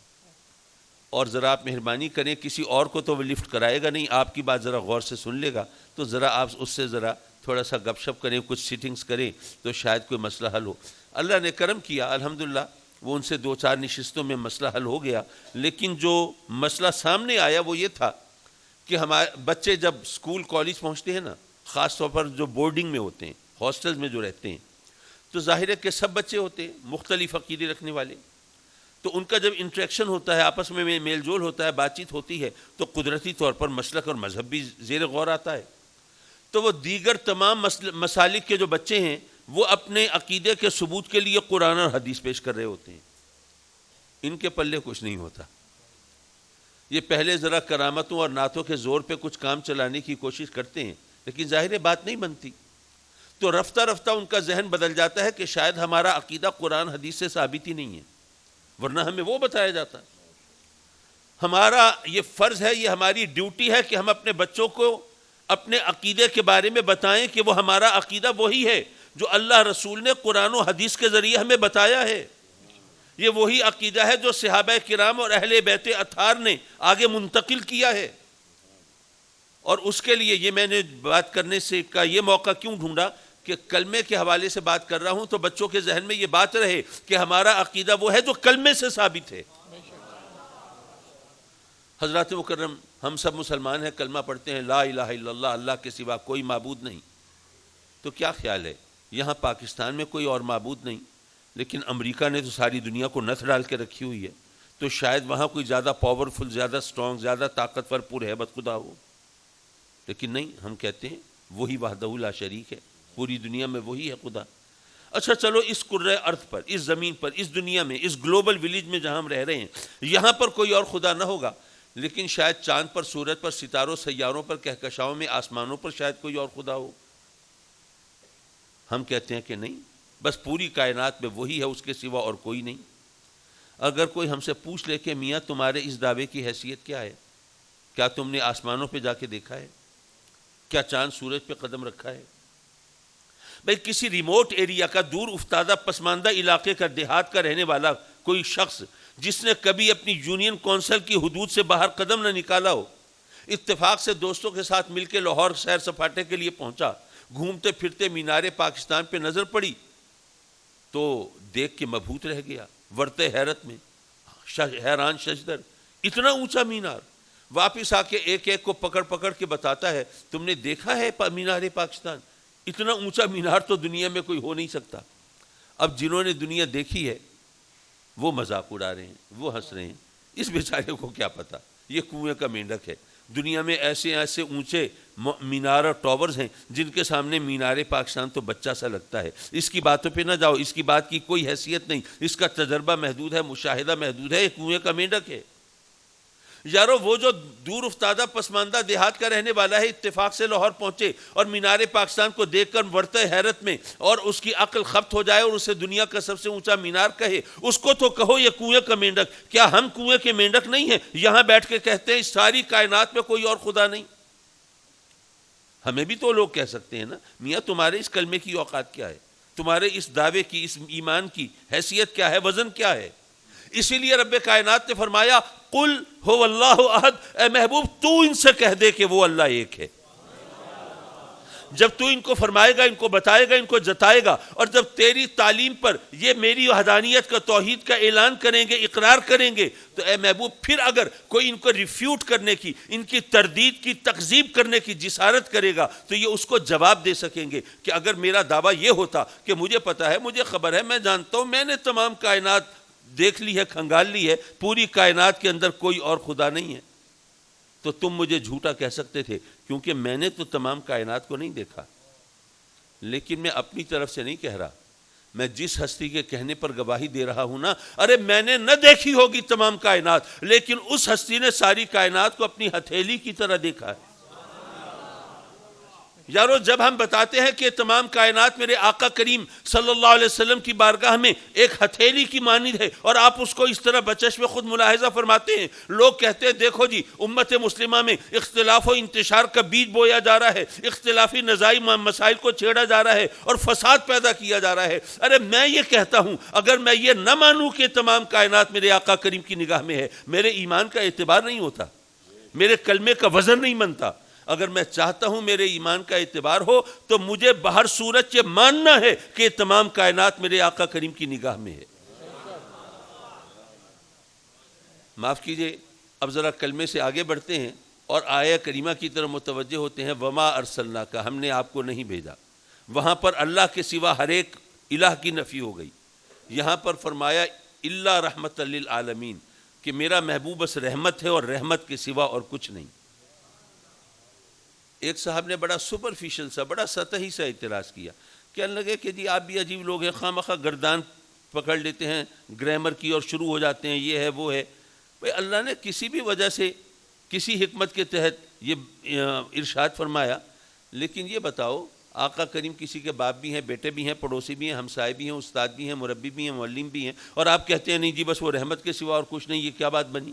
اور ذرا آپ مہربانی کریں، کسی اور کو تو وہ لفٹ کرائے گا نہیں، آپ کی بات ذرا غور سے سن لے گا، تو ذرا آپ اس سے ذرا تھوڑا سا گپ شپ کریں، کچھ سیٹنگز کریں تو شاید کوئی مسئلہ حل ہو. اللہ نے کرم کیا، الحمدللہ وہ ان سے 2-4 نشستوں میں مسئلہ حل ہو گیا. لیکن جو مسئلہ سامنے آیا وہ یہ تھا کہ ہمارے بچے جب اسکول کالج پہنچتے ہیں نا، خاص طور پر جو بورڈنگ میں ہوتے ہیں، ہاسٹلز میں جو رہتے ہیں، تو ظاہر ہے کہ سب بچے ہوتے ہیں مختلف عقیدے رکھنے والے، تو ان کا جب انٹریکشن ہوتا ہے، آپس میں میل جول ہوتا ہے، بات چیت ہوتی ہے، تو قدرتی طور پر مسلک اور مذہب بھی زیر غور آتا ہے. تو وہ دیگر تمام مسالک کے جو بچے ہیں وہ اپنے عقیدے کے ثبوت کے لیے قرآن اور حدیث پیش کر رہے ہوتے ہیں، ان کے پلے کچھ نہیں ہوتا. یہ پہلے ذرا کرامتوں اور نعتوں کے زور پہ کچھ کام چلانے کی کوشش کرتے ہیں، لیکن ظاہر بات نہیں بنتی. تو رفتہ رفتہ ان کا ذہن بدل جاتا ہے کہ شاید ہمارا عقیدہ قرآن حدیث سے ثابت ہی نہیں ہے، ورنہ ہمیں وہ بتایا جاتا ہے۔ ہمارا یہ فرض ہے، یہ ہماری ڈیوٹی ہے کہ ہم اپنے بچوں کو اپنے عقیدے کے بارے میں بتائیں کہ وہ ہمارا عقیدہ وہی ہے جو اللہ رسول نے قرآن و حدیث کے ذریعے ہمیں بتایا ہے۔ یہ وہی عقیدہ ہے جو صحابہ کرام اور اہل بیت اطہار نے آگے منتقل کیا ہے۔ اور اس کے لیے یہ میں نے بات کرنے سے کا یہ موقع کیوں ڈھونڈا کہ کلمے کے حوالے سے بات کر رہا ہوں تو بچوں کے ذہن میں یہ بات رہے کہ ہمارا عقیدہ وہ ہے جو کلمے سے ثابت ہے۔ حضرات مکرم، ہم سب مسلمان ہیں، کلمہ پڑھتے ہیں لا الہ الا اللہ، اللہ کے سوا کوئی معبود نہیں، تو کیا خیال ہے یہاں پاکستان میں کوئی اور معبود نہیں، لیکن امریکہ نے تو ساری دنیا کو نتھ ڈال کے رکھی ہوئی ہے، تو شاید وہاں کوئی زیادہ پاورفل، زیادہ سٹرونگ، زیادہ طاقتور، پرہیبت خدا ہو، لیکن نہیں، ہم کہتے ہیں وہی وحدہ لا شریک ہے، پوری دنیا میں وہی ہے خدا۔ اچھا چلو، اس کرۂ ارض پر، اس زمین پر، اس دنیا میں، اس گلوبل ولیج میں جہاں ہم رہ رہے ہیں، یہاں پر کوئی اور خدا نہ ہوگا، لیکن شاید چاند پر، سورج پر، ستاروں، سیاروں پر، کہکشاؤں میں، آسمانوں پر شاید کوئی اور خدا ہو۔ ہم کہتے ہیں کہ نہیں، بس پوری کائنات میں وہی ہے، اس کے سوا اور کوئی نہیں۔ اگر کوئی ہم سے پوچھ لے کہ میاں تمہارے اس دعوے کی حیثیت کیا ہے، کیا تم نے آسمانوں پہ جا کے دیکھا ہے، کیا چاند سورج پہ قدم رکھا ہے؟ بھئی کسی ریموٹ ایریا کا، دور افتادہ پسماندہ علاقے کا، دیہات کا رہنے والا کوئی شخص جس نے کبھی اپنی یونین کونسل کی حدود سے باہر قدم نہ نکالا ہو، اتفاق سے دوستوں کے ساتھ مل کے لاہور سیر سپاٹے کے لیے پہنچا، گھومتے پھرتے مینار پاکستان پہ نظر پڑی تو دیکھ کے مبہوت رہ گیا، ورتے حیرت میں، حیران ششدر، اتنا اونچا مینار۔ واپس آ کے ایک ایک کو پکڑ پکڑ کے بتاتا ہے تم نے دیکھا ہے مینار پاکستان؟ اتنا اونچا مینار تو دنیا میں کوئی ہو نہیں سکتا۔ اب جنہوں نے دنیا دیکھی ہے وہ مذاق اڑا رہے ہیں، وہ ہنس رہے ہیں، اس بیچارے کو کیا پتا، یہ کنویں کا مینڈک ہے۔ دنیا میں ایسے ایسے اونچے مینار اور ٹاورز ہیں جن کے سامنے مینار پاکستان تو بچہ سا لگتا ہے۔ اس کی باتوں پہ نہ جاؤ، اس کی بات کی کوئی حیثیت نہیں، اس کا تجربہ محدود ہے، مشاہدہ محدود ہے، یہ کنویں کا مینڈک ہے۔ یارو وہ جو دور افتادہ پسماندہ دیہات کا رہنے والا ہے، اتفاق سے لاہور پہنچے اور مینار پاکستان کو دیکھ کر ورطہ حیرت میں اور اس کی عقل خبت ہو جائے اور اسے دنیا کا سب سے اونچا مینار کہے، اس کو تو کہو یہ کنویں کا مینڈک۔ کیا ہم کنویں کے مینڈک نہیں ہیں؟ یہاں بیٹھ کے کہتے ہیں اس ساری کائنات میں کوئی اور خدا نہیں۔ ہمیں بھی تو لوگ کہہ سکتے ہیں نا، میاں تمہارے اس کلمے کی اوقات کیا ہے، تمہارے اس دعوے کی، اس ایمان کی حیثیت کیا ہے، وزن کیا ہے؟ اسی لیے رب کائنات نے فرمایا قل هو اللہ احد، اے محبوب تو ان سے کہہ دے کہ وہ اللہ ایک ہے۔ جب تو ان کو فرمائے گا، ان کو بتائے گا، ان کو جتائے گا، اور جب تیری تعلیم پر یہ میری وحدانیت کا، توحید کا اعلان کریں گے، اقرار کریں گے، تو اے محبوب پھر اگر کوئی ان کو ریفیوٹ کرنے کی، ان کی تردید کی، تکذیب کرنے کی جسارت کرے گا تو یہ اس کو جواب دے سکیں گے کہ اگر میرا دعویٰ یہ ہوتا کہ مجھے پتا ہے، مجھے خبر ہے، میں جانتا ہوں، میں نے تمام کائنات دیکھ لی ہے، کھنگال لی ہے، پوری کائنات کے اندر کوئی اور خدا نہیں ہے، تو تم مجھے جھوٹا کہہ سکتے تھے، کیونکہ میں نے تو تمام کائنات کو نہیں دیکھا۔ لیکن میں اپنی طرف سے نہیں کہہ رہا، میں جس ہستی کے کہنے پر گواہی دے رہا ہوں نا، ارے میں نے نہ دیکھی ہوگی تمام کائنات، لیکن اس ہستی نے ساری کائنات کو اپنی ہتھیلی کی طرح دیکھا ہے۔ یارو جب ہم بتاتے ہیں کہ تمام کائنات میرے آقا کریم صلی اللہ علیہ وسلم کی بارگاہ میں ایک ہتھیلی کی مانند ہے، اور آپ اس کو اس طرح بچشم خود ملاحظہ فرماتے ہیں، لوگ کہتے ہیں دیکھو جی امت مسلمہ میں اختلاف و انتشار کا بیج بویا جا رہا ہے، اختلافی نزاعی مسائل کو چھیڑا جا رہا ہے اور فساد پیدا کیا جا رہا ہے۔ ارے میں یہ کہتا ہوں، اگر میں یہ نہ مانوں کہ تمام کائنات میرے آقا کریم کی نگاہ میں ہے، میرے ایمان کا اعتبار نہیں ہوتا، میرے کلمے کا وزن نہیں بنتا۔ اگر میں چاہتا ہوں میرے ایمان کا اعتبار ہو تو مجھے بہر صورت یہ ماننا ہے کہ تمام کائنات میرے آقا کریم کی نگاہ میں ہے۔ معاف کیجئے، اب ذرا کلمے سے آگے بڑھتے ہیں اور آیہ کریمہ کی طرف متوجہ ہوتے ہیں، وما ارسلناک، ہم نے آپ کو نہیں بھیجا۔ وہاں پر اللہ کے سوا ہر ایک الہ کی نفی ہو گئی، یہاں پر فرمایا الا رحمت للعالمین، کہ میرا محبوب بس رحمت ہے اور رحمت کے سوا اور کچھ نہیں۔ ایک صاحب نے بڑا سپرفیشل سا، بڑا سطحی سا اعتراض کیا، کہنے لگے کہ جی آپ بھی عجیب لوگ ہیں، خواہ مخواہ گردان پکڑ لیتے ہیں گرامر کی اور شروع ہو جاتے ہیں یہ ہے وہ ہے۔ بھئی اللہ نے کسی بھی وجہ سے کسی حکمت کے تحت یہ ارشاد فرمایا، لیکن یہ بتاؤ آقا کریم کسی کے باپ بھی ہیں، بیٹے بھی ہیں، پڑوسی بھی ہیں، ہمسائے بھی ہیں، استاد بھی ہیں، مربی بھی ہیں، معلم بھی ہیں، اور آپ کہتے ہیں نہیں جی بس وہ رحمت کے سوا اور کچھ نہیں، یہ کیا بات بنی؟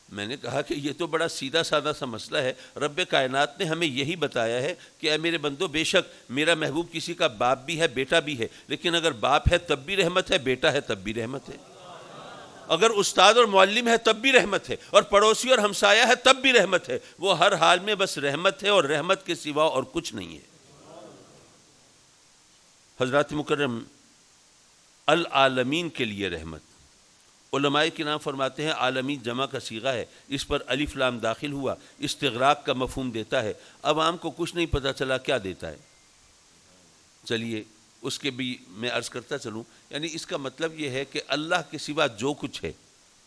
میں نے کہا کہ یہ تو بڑا سیدھا سادہ سا مسئلہ ہے. رب کائنات نے ہمیں یہی بتایا ہے کہ اے میرے بندو، بے شک میرا محبوب کسی کا باپ بھی ہے، بیٹا بھی ہے، لیکن اگر باپ ہے تب بھی رحمت ہے، بیٹا ہے تب بھی رحمت ہے، اگر استاد اور معلم ہے تب بھی رحمت ہے، اور پڑوسی اور ہمسایہ ہے تب بھی رحمت ہے. وہ ہر حال میں بس رحمت ہے، اور رحمت کے سوا اور کچھ نہیں ہے. حضرات مکرم، العالمین کے لیے رحمت. علماء کرام فرماتے ہیں عالمین جمع کا صیغہ ہے، اس پر الف لام داخل ہوا، استغراق کا مفہوم دیتا ہے. عوام کو کچھ نہیں پتہ چلا کیا دیتا ہے. چلیے اس کے بھی میں عرض کرتا چلوں، یعنی اس کا مطلب یہ ہے کہ اللہ کے سوا جو کچھ ہے،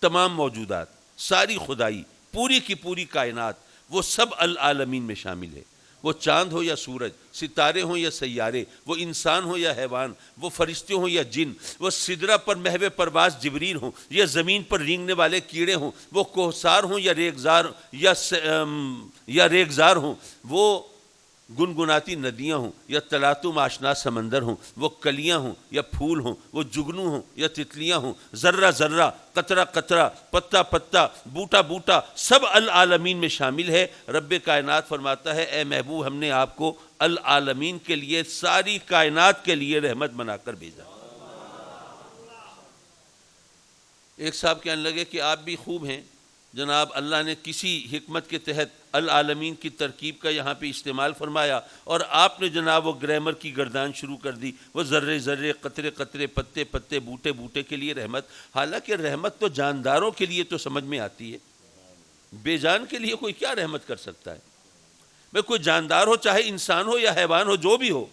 تمام موجودات، ساری خدائی، پوری کی پوری کائنات، وہ سب العالمین میں شامل ہے. وہ چاند ہو یا سورج، ستارے ہوں یا سیارے، وہ انسان ہو یا حیوان، وہ فرشتے ہوں یا جن، وہ سدرہ پر محو پرواز جبریل ہوں یا زمین پر رینگنے والے کیڑے ہوں، وہ کوہسار ہوں یا ریگزار ہوں، وہ گنگناتی ندیاں ہوں یا تلاطم آشنا سمندر ہوں، وہ کلیاں ہوں یا پھول ہوں، وہ جگنو ہوں یا تتلیاں ہوں، ذرہ ذرہ، قطرہ قطرہ، پتا پتا، بوٹا بوٹا، سب العالمین میں شامل ہے. رب کائنات فرماتا ہے اے محبوب، ہم نے آپ کو العالمین کے لیے، ساری کائنات کے لیے رحمت بنا کر بھیجا. ایک صاحب کہنے لگے کہ آپ بھی خوب ہیں جناب، اللہ نے کسی حکمت کے تحت العالمین کی ترکیب کا یہاں پہ استعمال فرمایا، اور آپ نے جناب وہ گرامر کی گردان شروع کر دی، وہ ذرے ذرے، قطرے قطرے، پتے پتے، بوٹے بوٹے کے لیے رحمت. حالانکہ رحمت تو جانداروں کے لیے تو سمجھ میں آتی ہے، بے جان کے لیے کوئی کیا رحمت کر سکتا ہے؟ بھائی کوئی جاندار ہو، چاہے انسان ہو یا حیوان ہو، جو بھی ہو،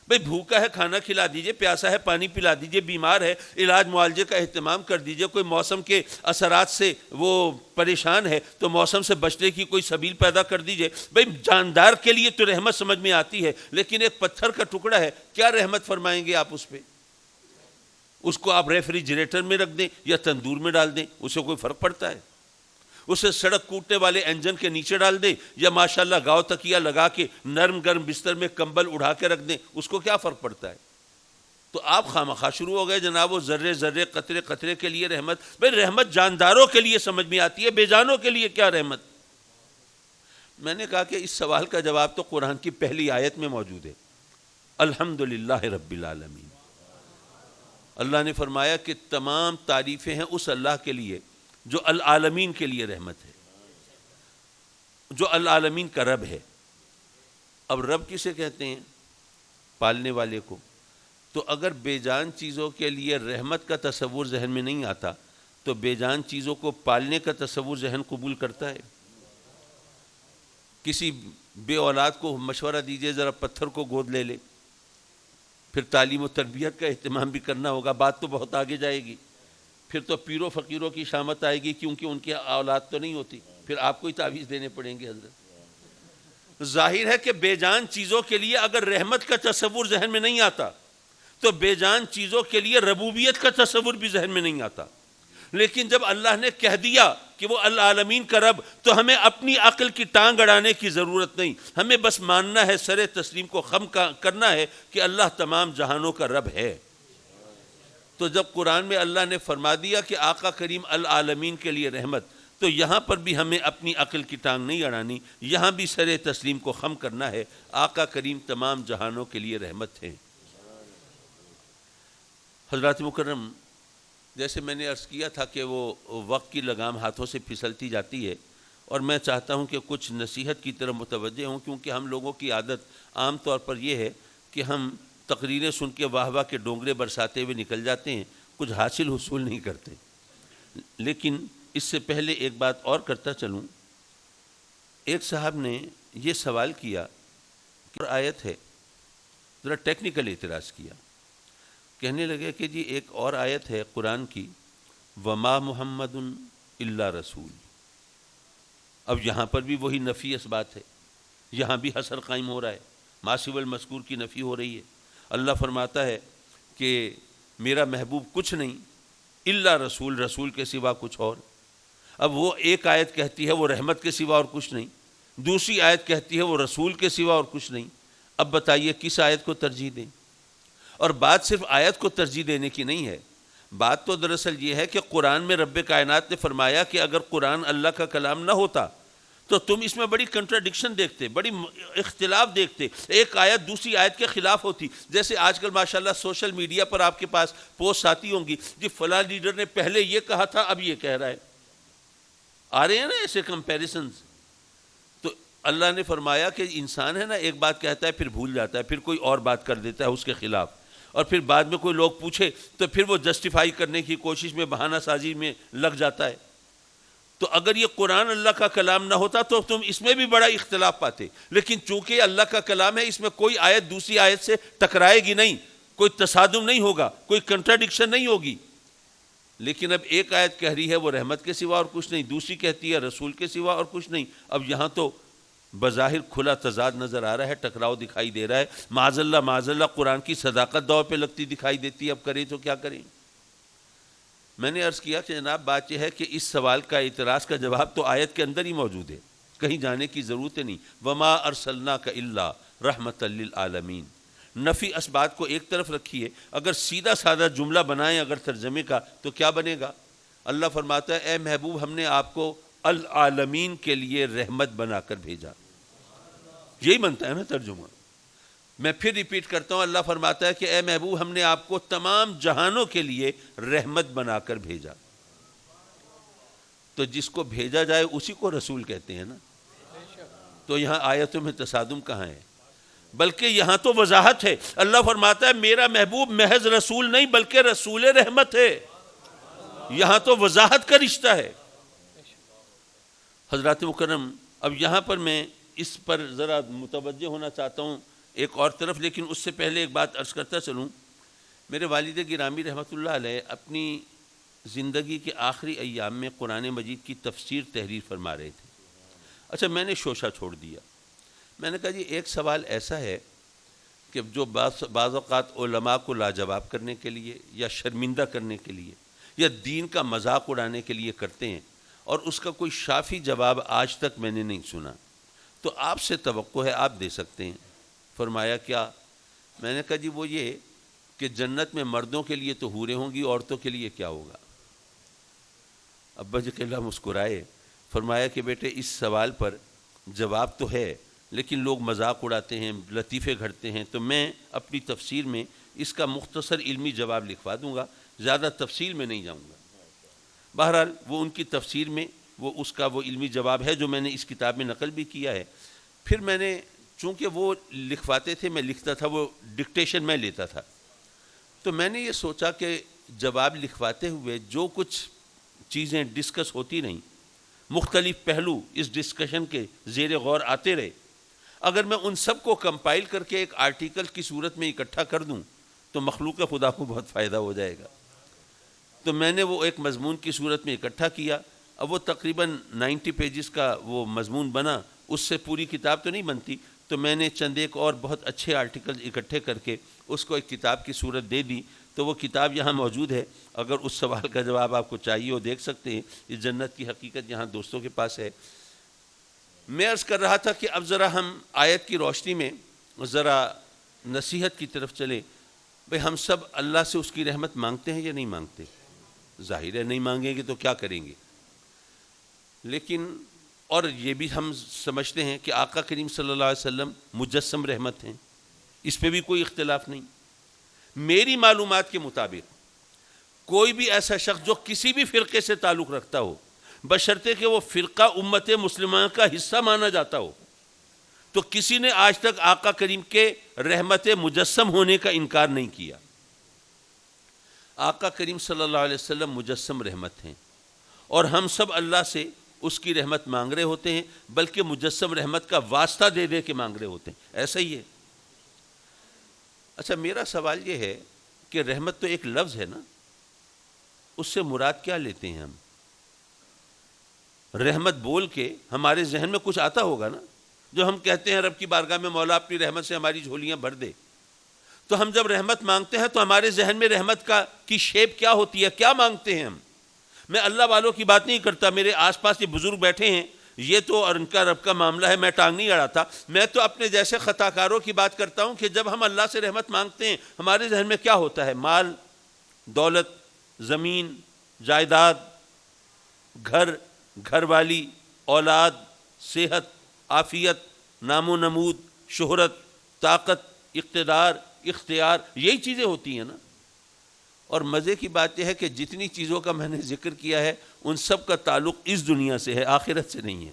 بھئی بھوکا ہے کھانا کھلا دیجئے، پیاسا ہے پانی پلا دیجئے، بیمار ہے علاج معالجے کا اہتمام کر دیجئے، کوئی موسم کے اثرات سے وہ پریشان ہے تو موسم سے بچنے کی کوئی سبیل پیدا کر دیجئے. بھئی جاندار کے لیے تو رحمت سمجھ میں آتی ہے، لیکن ایک پتھر کا ٹکڑا ہے، کیا رحمت فرمائیں گے آپ اس پہ؟ اس کو آپ ریفریجریٹر میں رکھ دیں یا تندور میں ڈال دیں، اسے کوئی فرق پڑتا ہے؟ اسے سڑک کوٹنے والے انجن کے نیچے ڈال دیں یا ماشاءاللہ گاؤ تکیہ لگا کے نرم گرم بستر میں کمبل اڑا کے رکھ دیں، اس کو کیا فرق پڑتا ہے؟ تو آپ خامخواہ شروع ہو گئے جناب وہ ذرے ذرے، قطرے قطرے کے لیے رحمت. بھئی رحمت جانداروں کے لیے سمجھ میں آتی ہے، بے جانوں کے لیے کیا رحمت؟ میں نے کہا کہ اس سوال کا جواب تو قرآن کی پہلی آیت میں موجود ہے، الحمدللہ رب العالمین. اللہ نے فرمایا کہ تمام تعریفیں ہیں اس اللہ کے لیے جو العالمین کے لیے رحمت ہے، جو العالمین کا رب ہے. اب رب کسے کہتے ہیں؟ پالنے والے کو. تو اگر بے جان چیزوں کے لیے رحمت کا تصور ذہن میں نہیں آتا تو بے جان چیزوں کو پالنے کا تصور ذہن قبول کرتا ہے؟ کسی بے اولاد کو مشورہ دیجئے ذرا پتھر کو گود لے لے، پھر تعلیم و تربیت کا اہتمام بھی کرنا ہوگا، بات تو بہت آگے جائے گی. پھر تو پیروں فقیروں کی شامت آئے گی، کیونکہ ان کی اولاد تو نہیں ہوتی، پھر آپ کو ہی تعویذ دینے پڑیں گے. حضرت ظاہر ہے کہ بے جان چیزوں کے لیے اگر رحمت کا تصور ذہن میں نہیں آتا تو بے جان چیزوں کے لیے ربوبیت کا تصور بھی ذہن میں نہیں آتا. لیکن جب اللہ نے کہہ دیا کہ وہ العالمین کا رب، تو ہمیں اپنی عقل کی ٹانگ اڑانے کی ضرورت نہیں، ہمیں بس ماننا ہے، سر تسلیم کو خم کرنا ہے کہ اللہ تمام جہانوں کا رب ہے. تو جب قرآن میں اللہ نے فرما دیا کہ آقا کریم العالمین کے لیے رحمت، تو یہاں پر بھی ہمیں اپنی عقل کی ٹانگ نہیں اڑانی، یہاں بھی سر تسلیم کو خم کرنا ہے، آقا کریم تمام جہانوں کے لیے رحمت ہے. حضرات مکرم، جیسے میں نے عرض کیا تھا کہ وہ وقت کی لگام ہاتھوں سے پھسلتی جاتی ہے، اور میں چاہتا ہوں کہ کچھ نصیحت کی طرف متوجہ ہوں، کیونکہ ہم لوگوں کی عادت عام طور پر یہ ہے کہ ہم تقریریں سن کے واہ واہ کے ڈونگرے برساتے ہوئے نکل جاتے ہیں، کچھ حاصل حصول نہیں کرتے. لیکن اس سے پہلے ایک بات اور کرتا چلوں. ایک صاحب نے یہ سوال کیا کہ آیت ہے، ذرا ٹیکنیکل اعتراض کیا، کہنے لگے کہ جی ایک اور آیت ہے قرآن کی، وما محمد الا رسول. اب یہاں پر بھی وہی نفی اس بات ہے، یہاں بھی حصر قائم ہو رہا ہے، ما سوى المذکور کی نفی ہو رہی ہے. اللہ فرماتا ہے کہ میرا محبوب کچھ نہیں الا رسول، رسول کے سوا کچھ اور. اب وہ ایک آیت کہتی ہے وہ رحمت کے سوا اور کچھ نہیں، دوسری آیت کہتی ہے وہ رسول کے سوا اور کچھ نہیں. اب بتائیے کس آیت کو ترجیح دیں؟ اور بات صرف آیت کو ترجیح دینے کی نہیں ہے، بات تو دراصل یہ ہے کہ قرآن میں رب کائنات نے فرمایا کہ اگر قرآن اللہ کا کلام نہ ہوتا تو تم اس میں بڑی کنٹراڈکشن دیکھتے، بڑی اختلاف دیکھتے، ایک آیت دوسری آیت کے خلاف ہوتی. جیسے آج کل ماشاءاللہ سوشل میڈیا پر آپ کے پاس پوسٹ آتی ہوں گی، جی فلاں لیڈر نے پہلے یہ کہا تھا اب یہ کہہ رہا ہے. آ رہے ہیں نا ایسے کمپیریزنز. تو اللہ نے فرمایا کہ انسان ہے نا، ایک بات کہتا ہے پھر بھول جاتا ہے، پھر کوئی اور بات کر دیتا ہے اس کے خلاف، اور پھر بعد میں کوئی لوگ پوچھے تو پھر وہ جسٹیفائی کرنے کی کوشش میں، بہانہ سازی میں لگ جاتا ہے. تو اگر یہ قرآن اللہ کا کلام نہ ہوتا تو تم اس میں بھی بڑا اختلاف پاتے، لیکن چونکہ اللہ کا کلام ہے اس میں کوئی آیت دوسری آیت سے ٹکرائے گی نہیں، کوئی تصادم نہیں ہوگا، کوئی کنٹراڈکشن نہیں ہوگی. لیکن اب ایک آیت کہہ رہی ہے وہ رحمت کے سوا اور کچھ نہیں، دوسری کہتی ہے رسول کے سوا اور کچھ نہیں. اب یہاں تو بظاہر کھلا تضاد نظر آ رہا ہے، ٹکراؤ دکھائی دے رہا ہے. معاذ اللہ قرآن کی صداقت داؤ پہ لگتی دکھائی دیتی ہے. اب کریں تو کیا کریں؟ میں نے عرض کیا کہ جناب بات یہ ہے کہ اس سوال کا، اعتراض کا جواب تو آیت کے اندر ہی موجود ہے، کہیں جانے کی ضرورت نہیں. وما ارسلناک الا رحمۃ للعالمین. نفی اس بات کو ایک طرف رکھیے، اگر سیدھا سادہ جملہ بنائیں اگر ترجمے کا تو کیا بنے گا؟ اللہ فرماتا ہے اے محبوب ہم نے آپ کو العالمین کے لیے رحمت بنا کر بھیجا. یہی بنتا ہے نا ترجمہ. میں پھر ریپیٹ کرتا ہوں، اللہ فرماتا ہے کہ اے محبوب ہم نے آپ کو تمام جہانوں کے لیے رحمت بنا کر بھیجا. تو جس کو بھیجا جائے اسی کو رسول کہتے ہیں نا. تو یہاں آیتوں میں تصادم کہاں ہے؟ بلکہ یہاں تو وضاحت ہے. اللہ فرماتا ہے میرا محبوب محض رسول نہیں بلکہ رسول رحمت ہے. یہاں تو وضاحت کا رشتہ ہے. حضرات مکرم، اب یہاں پر میں اس پر ذرا متوجہ ہونا چاہتا ہوں ایک اور طرف، لیکن اس سے پہلے ایک بات عرض کرتا چلوں. میرے والد گرامی رحمۃ اللہ علیہ اپنی زندگی کے آخری ایام میں قرآن مجید کی تفسیر تحریر فرما رہے تھے. اچھا میں نے شوشہ چھوڑ دیا. میں نے کہا جی ایک سوال ایسا ہے کہ جو بعض اوقات علماء کو لاجواب کرنے کے لیے یا شرمندہ کرنے کے لیے یا دین کا مذاق اڑانے کے لیے کرتے ہیں، اور اس کا کوئی شافی جواب آج تک میں نے نہیں سنا، تو آپ سے توقع ہے آپ دے سکتے ہیں. فرمایا کیا؟ میں نے کہا جی وہ یہ کہ جنت میں مردوں کے لیے تو حوریں ہوں گی، عورتوں کے لیے کیا ہوگا؟ ابا جی قلعہ مسکرائے. فرمایا کہ بیٹے اس سوال پر جواب تو ہے لیکن لوگ مذاق اڑاتے ہیں، لطیفے گھڑتے ہیں، تو میں اپنی تفسیر میں اس کا مختصر علمی جواب لکھوا دوں گا، زیادہ تفصیل میں نہیں جاؤں گا. بہرحال وہ ان کی تفسیر میں وہ اس کا وہ علمی جواب ہے جو میں نے اس کتاب میں نقل بھی کیا ہے. پھر میں نے چونکہ وہ لکھواتے تھے میں لکھتا تھا، وہ ڈکٹیشن میں لیتا تھا، تو میں نے یہ سوچا کہ جواب لکھواتے ہوئے جو کچھ چیزیں ڈسکس ہوتی رہیں، مختلف پہلو اس ڈسکشن کے زیر غور آتے رہے، اگر میں ان سب کو کمپائل کر کے ایک آرٹیکل کی صورت میں اکٹھا کر دوں تو مخلوق خدا کو بہت فائدہ ہو جائے گا. تو میں نے وہ ایک مضمون کی صورت میں اکٹھا کیا. اب وہ تقریباً 90 پیجز کا وہ مضمون بنا. اس سے پوری کتاب تو نہیں بنتی، تو میں نے چند ایک اور بہت اچھے آرٹیکل اکٹھے کر کے اس کو ایک کتاب کی صورت دے دی. تو وہ کتاب یہاں موجود ہے، اگر اس سوال کا جواب آپ کو چاہیے وہ دیکھ سکتے ہیں. یہ جنت کی حقیقت یہاں دوستوں کے پاس ہے. میں عرض کر رہا تھا کہ اب ذرا ہم آیت کی روشنی میں ذرا نصیحت کی طرف چلیں. بھئی ہم سب اللہ سے اس کی رحمت مانگتے ہیں یا نہیں مانگتے؟ ظاہر ہے نہیں مانگیں گے تو کیا کریں گے. لیکن اور یہ بھی ہم سمجھتے ہیں کہ آقا کریم صلی اللہ علیہ وسلم مجسم رحمت ہیں، اس پہ بھی کوئی اختلاف نہیں. میری معلومات کے مطابق کوئی بھی ایسا شخص جو کسی بھی فرقے سے تعلق رکھتا ہو، بشرطے کہ وہ فرقہ امت مسلمہ کا حصہ مانا جاتا ہو، تو کسی نے آج تک آقا کریم کے رحمت مجسم ہونے کا انکار نہیں کیا. آقا کریم صلی اللہ علیہ وسلم مجسم رحمت ہیں، اور ہم سب اللہ سے اس کی رحمت مانگ رہے ہوتے ہیں، بلکہ مجسم رحمت کا واسطہ دے دے کے مانگ رہے ہوتے ہیں. ایسا ہی ہے. اچھا میرا سوال یہ ہے کہ رحمت تو ایک لفظ ہے نا، اس سے مراد کیا لیتے ہیں ہم؟ رحمت بول کے ہمارے ذہن میں کچھ آتا ہوگا نا، جو ہم کہتے ہیں رب کی بارگاہ میں مولا اپنی رحمت سے ہماری جھولیاں بھر دے. تو ہم جب رحمت مانگتے ہیں تو ہمارے ذہن میں رحمت کی شیپ کیا ہوتی ہے، کیا مانگتے ہیں ہم؟ میں اللہ والوں کی بات نہیں کرتا، میرے آس پاس یہ بزرگ بیٹھے ہیں یہ تو اور ان کا رب کا معاملہ ہے، میں ٹانگ نہیں اڑاتا. میں تو اپنے جیسے خطا کاروں کی بات کرتا ہوں کہ جب ہم اللہ سے رحمت مانگتے ہیں ہمارے ذہن میں کیا ہوتا ہے؟ مال، دولت، زمین، جائیداد، گھر، گھر والی، اولاد، صحت، عافیت، نام و نمود، شہرت، طاقت، اقتدار، اختیار، یہی چیزیں ہوتی ہیں نا. اور مزے کی بات یہ ہے کہ جتنی چیزوں کا میں نے ذکر کیا ہے ان سب کا تعلق اس دنیا سے ہے، آخرت سے نہیں ہے.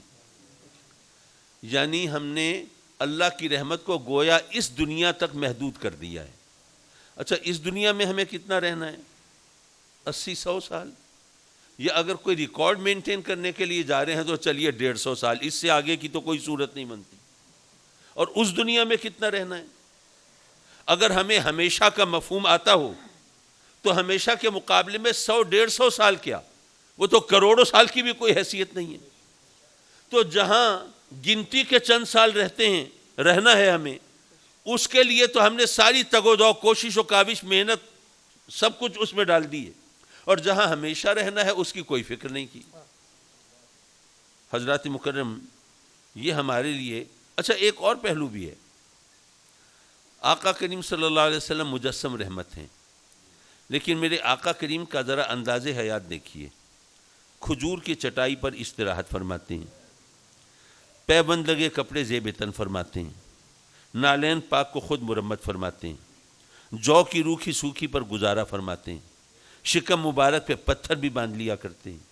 یعنی ہم نے اللہ کی رحمت کو گویا اس دنیا تک محدود کر دیا ہے. اچھا اس دنیا میں ہمیں کتنا رہنا ہے؟ 80-100 سال. یا اگر کوئی ریکارڈ مینٹین کرنے کے لیے جا رہے ہیں تو چلیے 150 سال، اس سے آگے کی تو کوئی صورت نہیں بنتی. اور اس دنیا میں کتنا رہنا ہے؟ اگر ہمیں ہمیشہ کا مفہوم آتا ہو تو ہمیشہ کے مقابلے میں 100-150 سال کیا، وہ تو کروڑوں سال کی بھی کوئی حیثیت نہیں ہے. تو جہاں گنتی کے چند سال رہتے ہیں، رہنا ہے ہمیں، اس کے لیے تو ہم نے ساری تگ و دو، کوشش و کاوش، محنت سب کچھ اس میں ڈال دی ہے. اور جہاں ہمیشہ رہنا ہے اس کی کوئی فکر نہیں کی. حضرات مکرم، یہ ہمارے لیے اچھا ایک اور پہلو بھی ہے. آقا کریم صلی اللہ علیہ وسلم مجسم رحمت ہیں، لیکن میرے آقا کریم کا ذرا انداز حیات دیکھیے. کھجور کی چٹائی پر استراحت فرماتے ہیں، پیبند لگے کپڑے زیب تن فرماتے ہیں، نالین پاک کو خود مرمت فرماتے ہیں، جو کی روکھی سوکھی پر گزارا فرماتے ہیں، شکم مبارک پہ پتھر بھی باندھ لیا کرتے ہیں،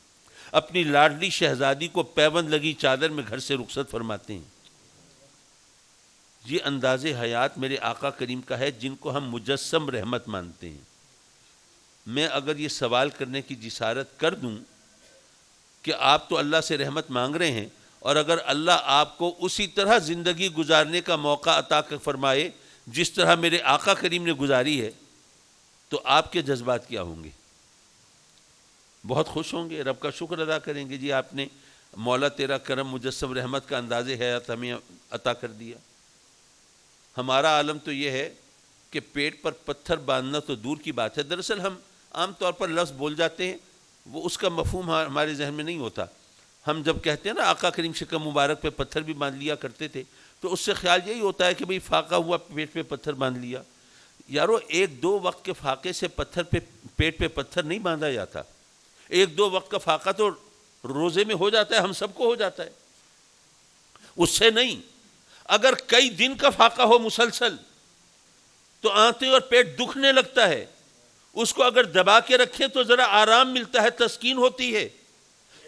اپنی لاڈلی شہزادی کو پیبند لگی چادر میں گھر سے رخصت فرماتے ہیں. یہ انداز حیات میرے آقا کریم کا ہے جن کو ہم مجسم رحمت مانتے ہیں. میں اگر یہ سوال کرنے کی جسارت کر دوں کہ آپ تو اللہ سے رحمت مانگ رہے ہیں، اور اگر اللہ آپ کو اسی طرح زندگی گزارنے کا موقع عطا فرمائے جس طرح میرے آقا کریم نے گزاری ہے، تو آپ کے جذبات کیا ہوں گے؟ بہت خوش ہوں گے، رب کا شکر ادا کریں گے، جی آپ نے مولا تیرا کرم مجسم رحمت کا انداز حیات ہمیں عطا کر دیا. ہمارا عالم تو یہ ہے کہ پیٹ پر پتھر باندھنا تو دور کی بات ہے. دراصل ہم عام طور پر لفظ بول جاتے ہیں، وہ اس کا مفہوم ہمارے ذہن میں نہیں ہوتا. ہم جب کہتے ہیں نا آقا کریم شکم مبارک پہ پتھر بھی باندھ لیا کرتے تھے، تو اس سے خیال یہی ہوتا ہے کہ بھئی فاقہ ہوا پیٹ پہ پتھر باندھ لیا. یارو 1-2 وقت کے فاقے سے پیٹ پہ پتھر نہیں باندھا جاتا. 1-2 وقت کا فاقہ تو روزے میں ہو جاتا ہے، ہم سب کو ہو جاتا ہے، اس سے نہیں. اگر کئی دن کا فاقہ ہو مسلسل تو آنتیں اور پیٹ دکھنے لگتا ہے، اس کو اگر دبا کے رکھیں تو ذرا آرام ملتا ہے، تسکین ہوتی ہے.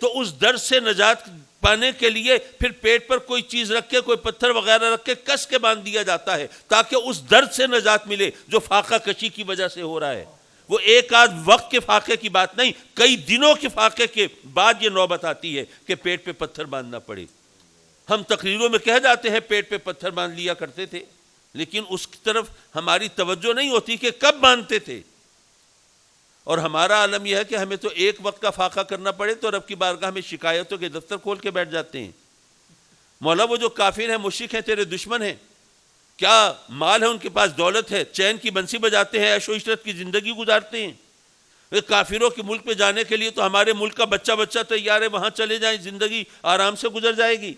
تو اس درد سے نجات پانے کے لیے پھر پیٹ پر کوئی چیز رکھ کے، کوئی پتھر وغیرہ رکھ کے کس کے باندھ دیا جاتا ہے تاکہ اس درد سے نجات ملے جو فاقہ کشی کی وجہ سے ہو رہا ہے. وہ ایک آدھ وقت کے فاقے کی بات نہیں، کئی دنوں کے فاقے کے بعد یہ نوبت آتی ہے کہ پیٹ پہ پتھر باندھنا پڑے. ہم تقریروں میں کہہ جاتے ہیں پیٹ پہ پتھر باندھ لیا کرتے تھے، لیکن اس کی طرف ہماری توجہ نہیں ہوتی کہ کب باندھتے تھے. اور ہمارا عالم یہ ہے کہ ہمیں تو ایک وقت کا فاقہ کرنا پڑے تو رب کی بارگاہ میں شکایتوں کے دفتر کھول کے بیٹھ جاتے ہیں. مولا وہ جو کافر ہیں، مشرک ہیں، تیرے دشمن ہیں، کیا مال ہے ان کے پاس، دولت ہے، چین کی بنسی بجاتے ہیں، عیش و عشرت کی زندگی گزارتے ہیں. کافروں کے ملک پہ جانے کے لیے تو ہمارے ملک کا بچہ تیار ہے، وہاں چلے جائیں، زندگی آرام سے گزر جائے گی.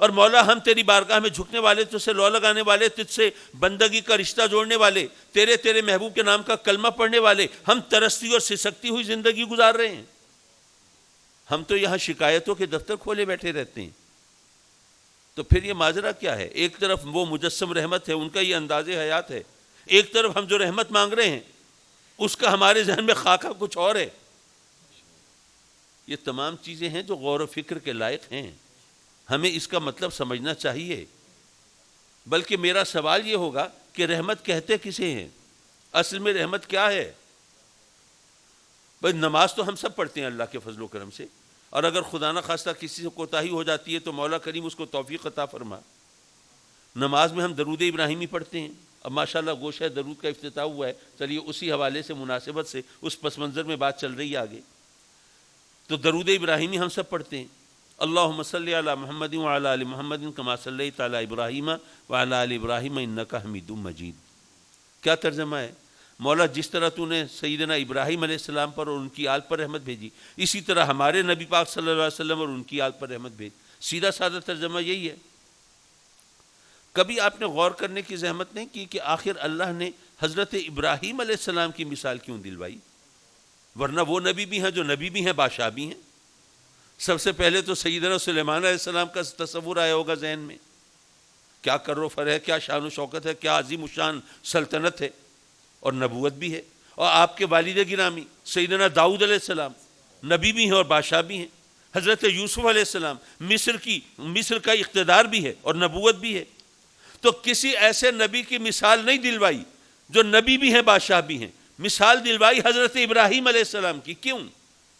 اور مولا ہم تیری بارگاہ میں جھکنے والے، تجھ سے لو لگانے والے، تجھ سے بندگی کا رشتہ جوڑنے والے، تیرے محبوب کے نام کا کلمہ پڑھنے والے، ہم ترستی اور سسکتی ہوئی زندگی گزار رہے ہیں. ہم تو یہاں شکایتوں کے دفتر کھولے بیٹھے رہتے ہیں. تو پھر یہ ماجرا کیا ہے؟ ایک طرف وہ مجسم رحمت ہے، ان کا یہ انداز حیات ہے، ایک طرف ہم جو رحمت مانگ رہے ہیں اس کا ہمارے ذہن میں خاکہ کچھ اور ہے. یہ تمام چیزیں ہیں جو غور و فکر کے لائق ہیں، ہمیں اس کا مطلب سمجھنا چاہیے. بلکہ میرا سوال یہ ہوگا کہ رحمت کہتے کسے ہیں؟ اصل میں رحمت کیا ہے؟ بھائی نماز تو ہم سب پڑھتے ہیں اللہ کے فضل و کرم سے، اور اگر خدا نہ خواستہ کسی سے کوتاہی ہو جاتی ہے تو مولا کریم اس کو توفیق عطا فرما. نماز میں ہم درود ابراہیمی پڑھتے ہیں. اب ماشاءاللہ گوشہ درود کا افتتاح ہوا ہے، چلیے اسی حوالے سے مناسبت سے اس پس منظر میں بات چل رہی ہے آگے. تو درود ابراہیمی ہم سب پڑھتے ہیں. اللہم صلی علی محمد وعلی آل محمد کما صلیت علی ابراہیم وعلی آل ابراہیم انک حمید مجید. کیا ترجمہ ہے؟ مولا جس طرح تو نے سیدنا ابراہیم علیہ السلام پر اور ان کی آل پر رحمت بھیجی، اسی طرح ہمارے نبی پاک صلی اللہ علیہ وسلم اور ان کی آل پر رحمت بھیج. سیدھا سادہ ترجمہ یہی ہے۔ کبھی آپ نے غور کرنے کی زحمت نہیں کی کہ آخر اللہ نے حضرت ابراہیم علیہ السلام کی مثال کیوں دلوائی؟ ورنہ وہ نبی بھی ہیں جو نبی بھی ہیں، بادشاہ بھی ہیں۔ سب سے پہلے تو سیدنا سلیمان علیہ السلام کا تصور آیا ہوگا ذہن میں، کیا کر و فر ہے، کیا شان و شوکت ہے، کیا عظیم الشان سلطنت ہے، اور نبوت بھی ہے۔ اور آپ کے والد گرامی سیدنا داؤد علیہ السلام نبی بھی ہیں اور بادشاہ بھی ہیں۔ حضرت یوسف علیہ السلام مصر کا اقتدار بھی ہے اور نبوت بھی ہے۔ تو کسی ایسے نبی کی مثال نہیں دلوائی جو نبی بھی ہیں بادشاہ بھی ہیں، مثال دلوائی حضرت ابراہیم علیہ السلام کی۔ کیوں؟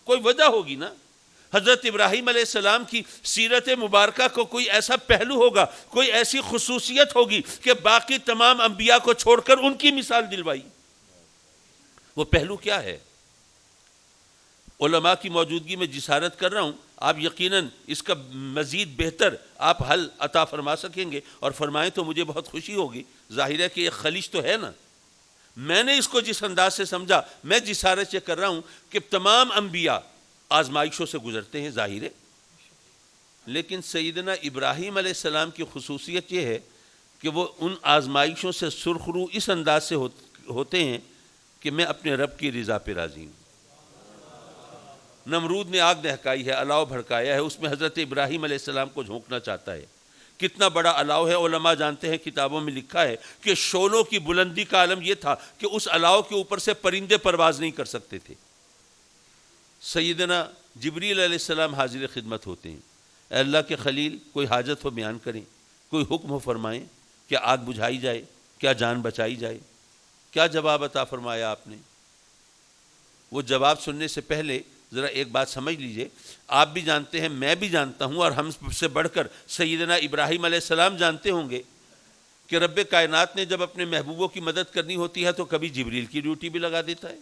کوئی وجہ ہوگی نا۔ حضرت ابراہیم علیہ السلام کی سیرت مبارکہ کو کوئی ایسا پہلو ہوگا، کوئی ایسی خصوصیت ہوگی کہ باقی تمام انبیاء کو چھوڑ کر ان کی مثال دلوائی۔ وہ پہلو کیا ہے؟ علماء کی موجودگی میں جسارت کر رہا ہوں، آپ یقیناً اس کا مزید بہتر آپ حل عطا فرما سکیں گے، اور فرمائیں تو مجھے بہت خوشی ہوگی۔ ظاہر ہے کہ یہ خلیج تو ہے نا۔ میں نے اس کو جس انداز سے سمجھا، میں جسارت سے کر رہا ہوں کہ تمام انبیاء آزمائشوں سے گزرتے ہیں، ظاہر ہے، لیکن سیدنا ابراہیم علیہ السلام کی خصوصیت یہ ہے کہ وہ ان آزمائشوں سے سرخرو اس انداز سے ہوتے ہیں کہ میں اپنے رب کی رضا پہ راضی ہوں۔ نمرود نے آگ دہکائی ہے، الاؤ بھڑکایا ہے، اس میں حضرت ابراہیم علیہ السلام کو جھونکنا چاہتا ہے۔ کتنا بڑا الاؤ ہے، علماء جانتے ہیں، کتابوں میں لکھا ہے کہ شعلوں کی بلندی کا عالم یہ تھا کہ اس الاؤ کے اوپر سے پرندے پرواز نہیں کر سکتے تھے۔ سیدنا جبریل علیہ السلام حاضر خدمت ہوتے ہیں، اے اللہ کے خلیل، کوئی حاجت ہو بیان کریں، کوئی حکم ہو فرمائیں، کیا آگ بجھائی جائے، کیا جان بچائی جائے؟ کیا جواب عطا فرمایا آپ نے؟ وہ جواب سننے سے پہلے ذرا ایک بات سمجھ لیجئے، آپ بھی جانتے ہیں، میں بھی جانتا ہوں، اور ہم سے بڑھ کر سیدنا ابراہیم علیہ السلام جانتے ہوں گے کہ رب کائنات نے جب اپنے محبوبوں کی مدد کرنی ہوتی ہے تو کبھی جبریل کی ڈیوٹی بھی لگا دیتا ہے۔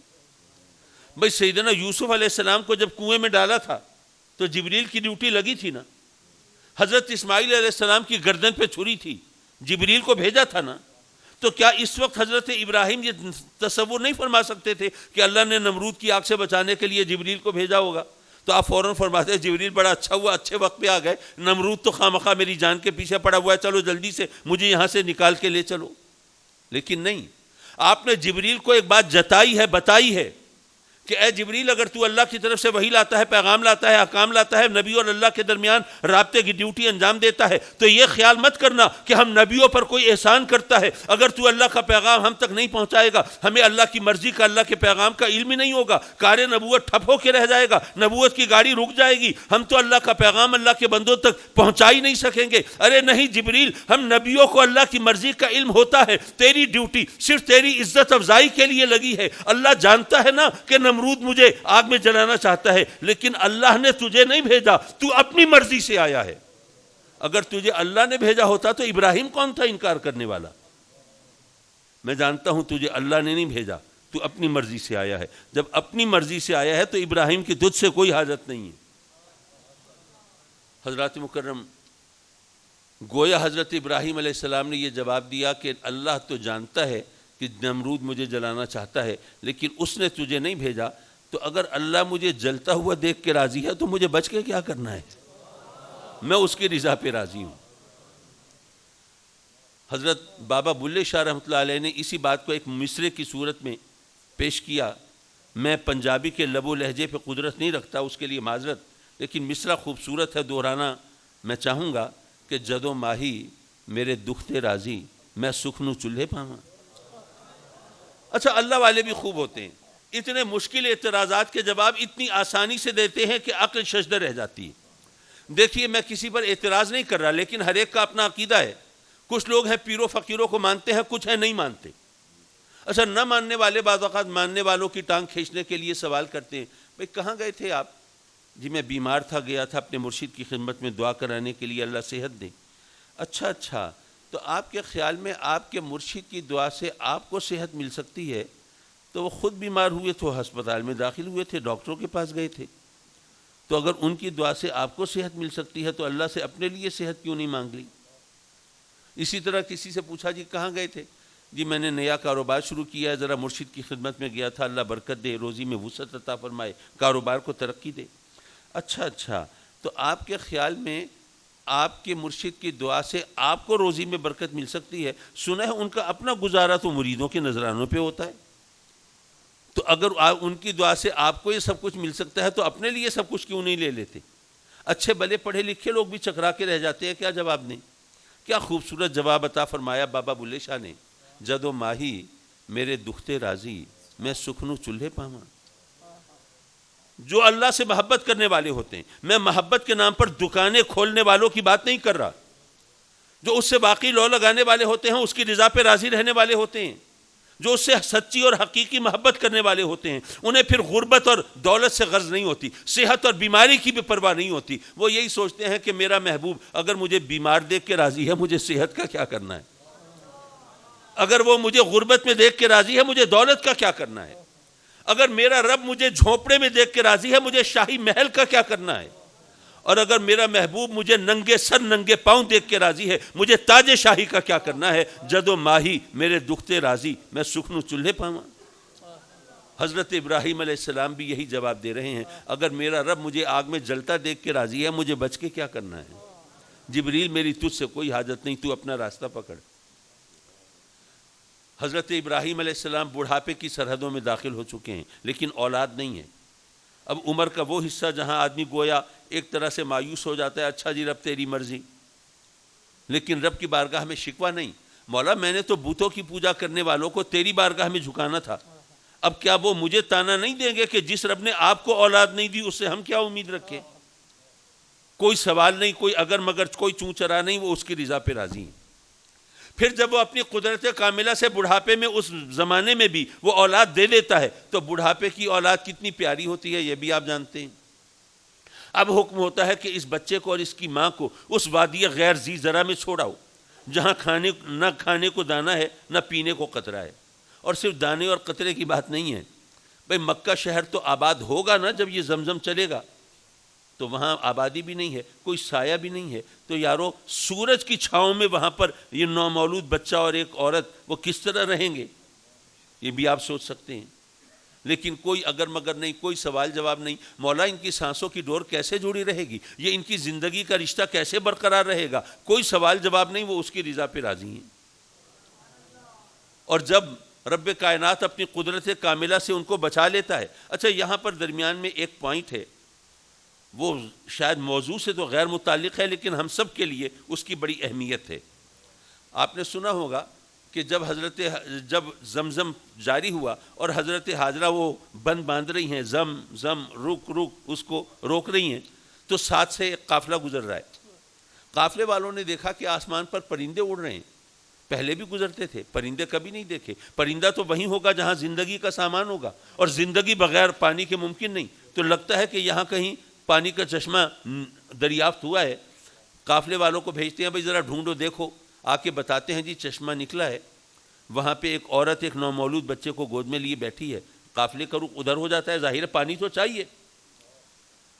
بھئی سیدنا یوسف علیہ السلام کو جب کنویں میں ڈالا تھا تو جبریل کی ڈیوٹی لگی تھی نا۔ حضرت اسماعیل علیہ السلام کی گردن پہ چھری تھی، جبریل کو بھیجا تھا نا۔ تو کیا اس وقت حضرت ابراہیم یہ تصور نہیں فرما سکتے تھے کہ اللہ نے نمرود کی آگ سے بچانے کے لیے جبریل کو بھیجا ہوگا؟ تو آپ فوراً فرماتے ہیں جبریل بڑا اچھا ہوا، اچھے وقت پہ آ گئے، نمرود تو خواہ میری جان کے پیچھے پڑا ہوا ہے، چلو جلدی سے مجھے یہاں سے نکال کے لے چلو۔ لیکن نہیں، آپ نے جبریل کو ایک بات جتائی ہے، بتائی ہے کہ اے جبریل، اگر تو اللہ کی طرف سے وحی لاتا ہے، پیغام لاتا ہے، احکام لاتا ہے، نبی اور اللہ کے درمیان رابطے کی ڈیوٹی انجام دیتا ہے، تو یہ خیال مت کرنا کہ ہم نبیوں پر کوئی احسان کرتا ہے۔ اگر تو اللہ کا پیغام ہم تک نہیں پہنچائے گا، ہمیں اللہ کی مرضی کا، اللہ کے پیغام کا علم ہی نہیں ہوگا، کار نبوت ٹھپ ہو کے رہ جائے گا، نبوت کی گاڑی رک جائے گی، ہم تو اللہ کا پیغام اللہ کے بندوں تک پہنچا ہی نہیں سکیں گے۔ ارے نہیں جبریل، ہم نبیوں کو اللہ کی مرضی کا علم ہوتا ہے، تیری ڈیوٹی صرف تیری عزت افزائی کے لیے لگی ہے۔ اللہ جانتا ہے نا کہ نمرود مجھے آگ میں جلانا چاہتا ہے، لیکن اللہ نے تجھے نہیں بھیجا، تو اپنی مرضی سے آیا ہے۔ اگر تجھے اللہ نے بھیجا ہوتا تو ابراہیم کون تھا انکار کرنے والا؟ میں جانتا ہوں تجھے اللہ نے نہیں بھیجا، تو اپنی مرضی سے آیا ہے۔ جب اپنی مرضی سے آیا ہے تو ابراہیم کی تجھ سے کوئی حاجت نہیں ہے۔ حضرات مکرم، گویا حضرت ابراہیم علیہ السلام نے یہ جواب دیا کہ اللہ تو جانتا ہے کہ نمرود مجھے جلانا چاہتا ہے، لیکن اس نے تجھے نہیں بھیجا، تو اگر اللہ مجھے جلتا ہوا دیکھ کے راضی ہے تو مجھے بچ کے کیا کرنا ہے؟ میں اس کی رضا پہ راضی ہوں۔ حضرت بابا بلے شاہ رحمۃ اللہ علیہ نے اسی بات کو ایک مصرے کی صورت میں پیش کیا۔ میں پنجابی کے لب و لہجے پہ قدرت نہیں رکھتا، اس کے لیے معذرت، لیکن مصرع خوبصورت ہے، دہرانا میں چاہوں گا کہ جدو ماہی میرے دکھتے راضی، میں سکھنو چولہے پاواں۔ اچھا، اللہ والے بھی خوب ہوتے ہیں، اتنے مشکل اعتراضات کے جواب اتنی آسانی سے دیتے ہیں کہ عقل ششدر رہ جاتی ہے۔ دیکھیے، میں کسی پر اعتراض نہیں کر رہا، لیکن ہر ایک کا اپنا عقیدہ ہے۔ کچھ لوگ ہیں پیروں فقیروں کو مانتے ہیں، کچھ ہیں نہیں مانتے۔ اچھا، نہ ماننے والے بعض اوقات ماننے والوں کی ٹانگ کھینچنے کے لیے سوال کرتے ہیں، بھئی کہاں گئے تھے آپ؟ جی میں بیمار تھا، گیا تھا اپنے مرشد کی خدمت میں دعا کرانے کے لیے، اللہ صحت دے۔ اچھا، تو آپ کے خیال میں آپ کے مرشد کی دعا سے آپ کو صحت مل سکتی ہے؟ تو وہ خود بیمار ہوئے تو ہسپتال میں داخل ہوئے تھے، ڈاکٹروں کے پاس گئے تھے، تو اگر ان کی دعا سے آپ کو صحت مل سکتی ہے تو اللہ سے اپنے لیے صحت کیوں نہیں مانگ لی؟ اسی طرح کسی سے پوچھا، جی کہاں گئے تھے؟ جی میں نے نیا کاروبار شروع کیا ہے، ذرا مرشد کی خدمت میں گیا تھا، اللہ برکت دے، روزی میں وسعت عطا فرمائے، کاروبار کو ترقی دے۔ اچھا، تو آپ کے خیال میں آپ کے مرشد کی دعا سے آپ کو روزی میں برکت مل سکتی ہے. سنا ہے ان کا اپنا گزارا تو مریدوں کے نذرانوں پہ ہوتا ہے. تو اگر ان کی دعا سے آپ کو یہ سب کچھ مل سکتا ہے تو اپنے لیے سب کچھ کیوں نہیں لے لیتے؟ اچھے بھلے پڑھے لکھے لوگ بھی چکرا کے رہ جاتے ہیں. کیا جواب دیں؟ کیا خوبصورت جواب عطا فرمایا بابا بلے شاہ نے. جدو ماہی میرے دکھتے راضی میں سکھنو چولہے پاواں. جو اللہ سے محبت کرنے والے ہوتے ہیں، میں محبت کے نام پر دکانیں کھولنے والوں کی بات نہیں کر رہا. جو اس سے واقعی لو لگانے والے ہوتے ہیں، اس کی رضا پہ راضی رہنے والے ہوتے ہیں، جو اس سے سچی اور حقیقی محبت کرنے والے ہوتے ہیں، انہیں پھر غربت اور دولت سے غرض نہیں ہوتی، صحت اور بیماری کی بھی پرواہ نہیں ہوتی. وہ یہی سوچتے ہیں کہ میرا محبوب اگر مجھے بیمار دیکھ کے راضی ہے، مجھے صحت کا کیا کرنا ہے؟ اگر وہ مجھے غربت میں دیکھ کے راضی ہے، مجھے دولت کا کیا کرنا ہے؟ اگر میرا رب مجھے جھونپڑے میں دیکھ کے راضی ہے، مجھے شاہی محل کا کیا کرنا ہے؟ اور اگر میرا محبوب مجھے ننگے سر ننگے پاؤں دیکھ کے راضی ہے، مجھے تاج شاہی کا کیا کرنا ہے؟ جدو ماہی میرے دکھتے راضی میں سکھنو چولہے پاواں. حضرت ابراہیم علیہ السلام بھی یہی جواب دے رہے ہیں. اگر میرا رب مجھے آگ میں جلتا دیکھ کے راضی ہے، مجھے بچ کے کیا کرنا ہے؟ جبریل میری تجھ سے کوئی حاجت نہیں، تو اپنا راستہ پکڑ. حضرت ابراہیم علیہ السلام بڑھاپے کی سرحدوں میں داخل ہو چکے ہیں، لیکن اولاد نہیں ہے. اب عمر کا وہ حصہ جہاں آدمی گویا ایک طرح سے مایوس ہو جاتا ہے، اچھا جی رب تیری مرضی، لیکن رب کی بارگاہ میں شکوہ نہیں. مولا میں نے تو بتوں کی پوجا کرنے والوں کو تیری بارگاہ میں جھکانا تھا. اب کیا وہ مجھے تانا نہیں دیں گے کہ جس رب نے آپ کو اولاد نہیں دی اس سے ہم کیا امید رکھیں؟ کوئی سوال نہیں، کوئی اگر مگر، کوئی چوں چرا نہیں، وہ اس کی رضا پہ راضی ہیں. پھر جب وہ اپنی قدرت کاملہ سے بڑھاپے میں اس زمانے میں بھی وہ اولاد دے دیتا ہے تو بڑھاپے کی اولاد کتنی پیاری ہوتی ہے یہ بھی آپ جانتے ہیں. اب حکم ہوتا ہے کہ اس بچے کو اور اس کی ماں کو اس وادی غیر ذی زرع میں چھوڑاؤ جہاں نہ کھانے کو دانہ ہے نہ پینے کو قطرہ ہے. اور صرف دانے اور قطرے کی بات نہیں ہے بھئی، مکہ شہر تو آباد ہوگا نا جب یہ زمزم چلے گا، تو وہاں آبادی بھی نہیں ہے، کوئی سایہ بھی نہیں ہے. تو یارو سورج کی چھاؤں میں وہاں پر یہ نومولود بچہ اور ایک عورت وہ کس طرح رہیں گے؟ یہ بھی آپ سوچ سکتے ہیں. لیکن کوئی اگر مگر نہیں، کوئی سوال جواب نہیں. مولا ان کی سانسوں کی ڈور کیسے جڑی رہے گی؟ یہ ان کی زندگی کا رشتہ کیسے برقرار رہے گا؟ کوئی سوال جواب نہیں، وہ اس کی رضا پہ راضی ہیں. اور جب رب کائنات اپنی قدرت کاملہ سے ان کو بچا لیتا ہے. اچھا یہاں پر درمیان میں ایک پوائنٹ ہے، وہ شاید موضوع سے تو غیر متعلق ہے لیکن ہم سب کے لیے اس کی بڑی اہمیت ہے. آپ نے سنا ہوگا کہ جب زمزم جاری ہوا اور حضرت حاجرہ وہ بند باندھ رہی ہیں، زم زم رک رک، اس کو روک رہی ہیں، تو ساتھ سے ایک قافلہ گزر رہا ہے. قافلے والوں نے دیکھا کہ آسمان پر پرندے اڑ رہے ہیں. پہلے بھی گزرتے تھے، پرندے کبھی نہیں دیکھے. پرندہ تو وہیں ہوگا جہاں زندگی کا سامان ہوگا، اور زندگی بغیر پانی کے ممکن نہیں. تو لگتا ہے کہ یہاں کہیں پانی کا چشمہ دریافت ہوا ہے. قافلے والوں کو بھیجتے ہیں، بھائی ذرا ڈھونڈو دیکھو. آ کے بتاتے ہیں جی چشمہ نکلا ہے. وہاں پہ ایک عورت ایک نومولود بچے کو گود میں لیے بیٹھی ہے. قافلے کا رخ ادھر ہو جاتا ہے، ظاہر ہے پانی تو چاہیے.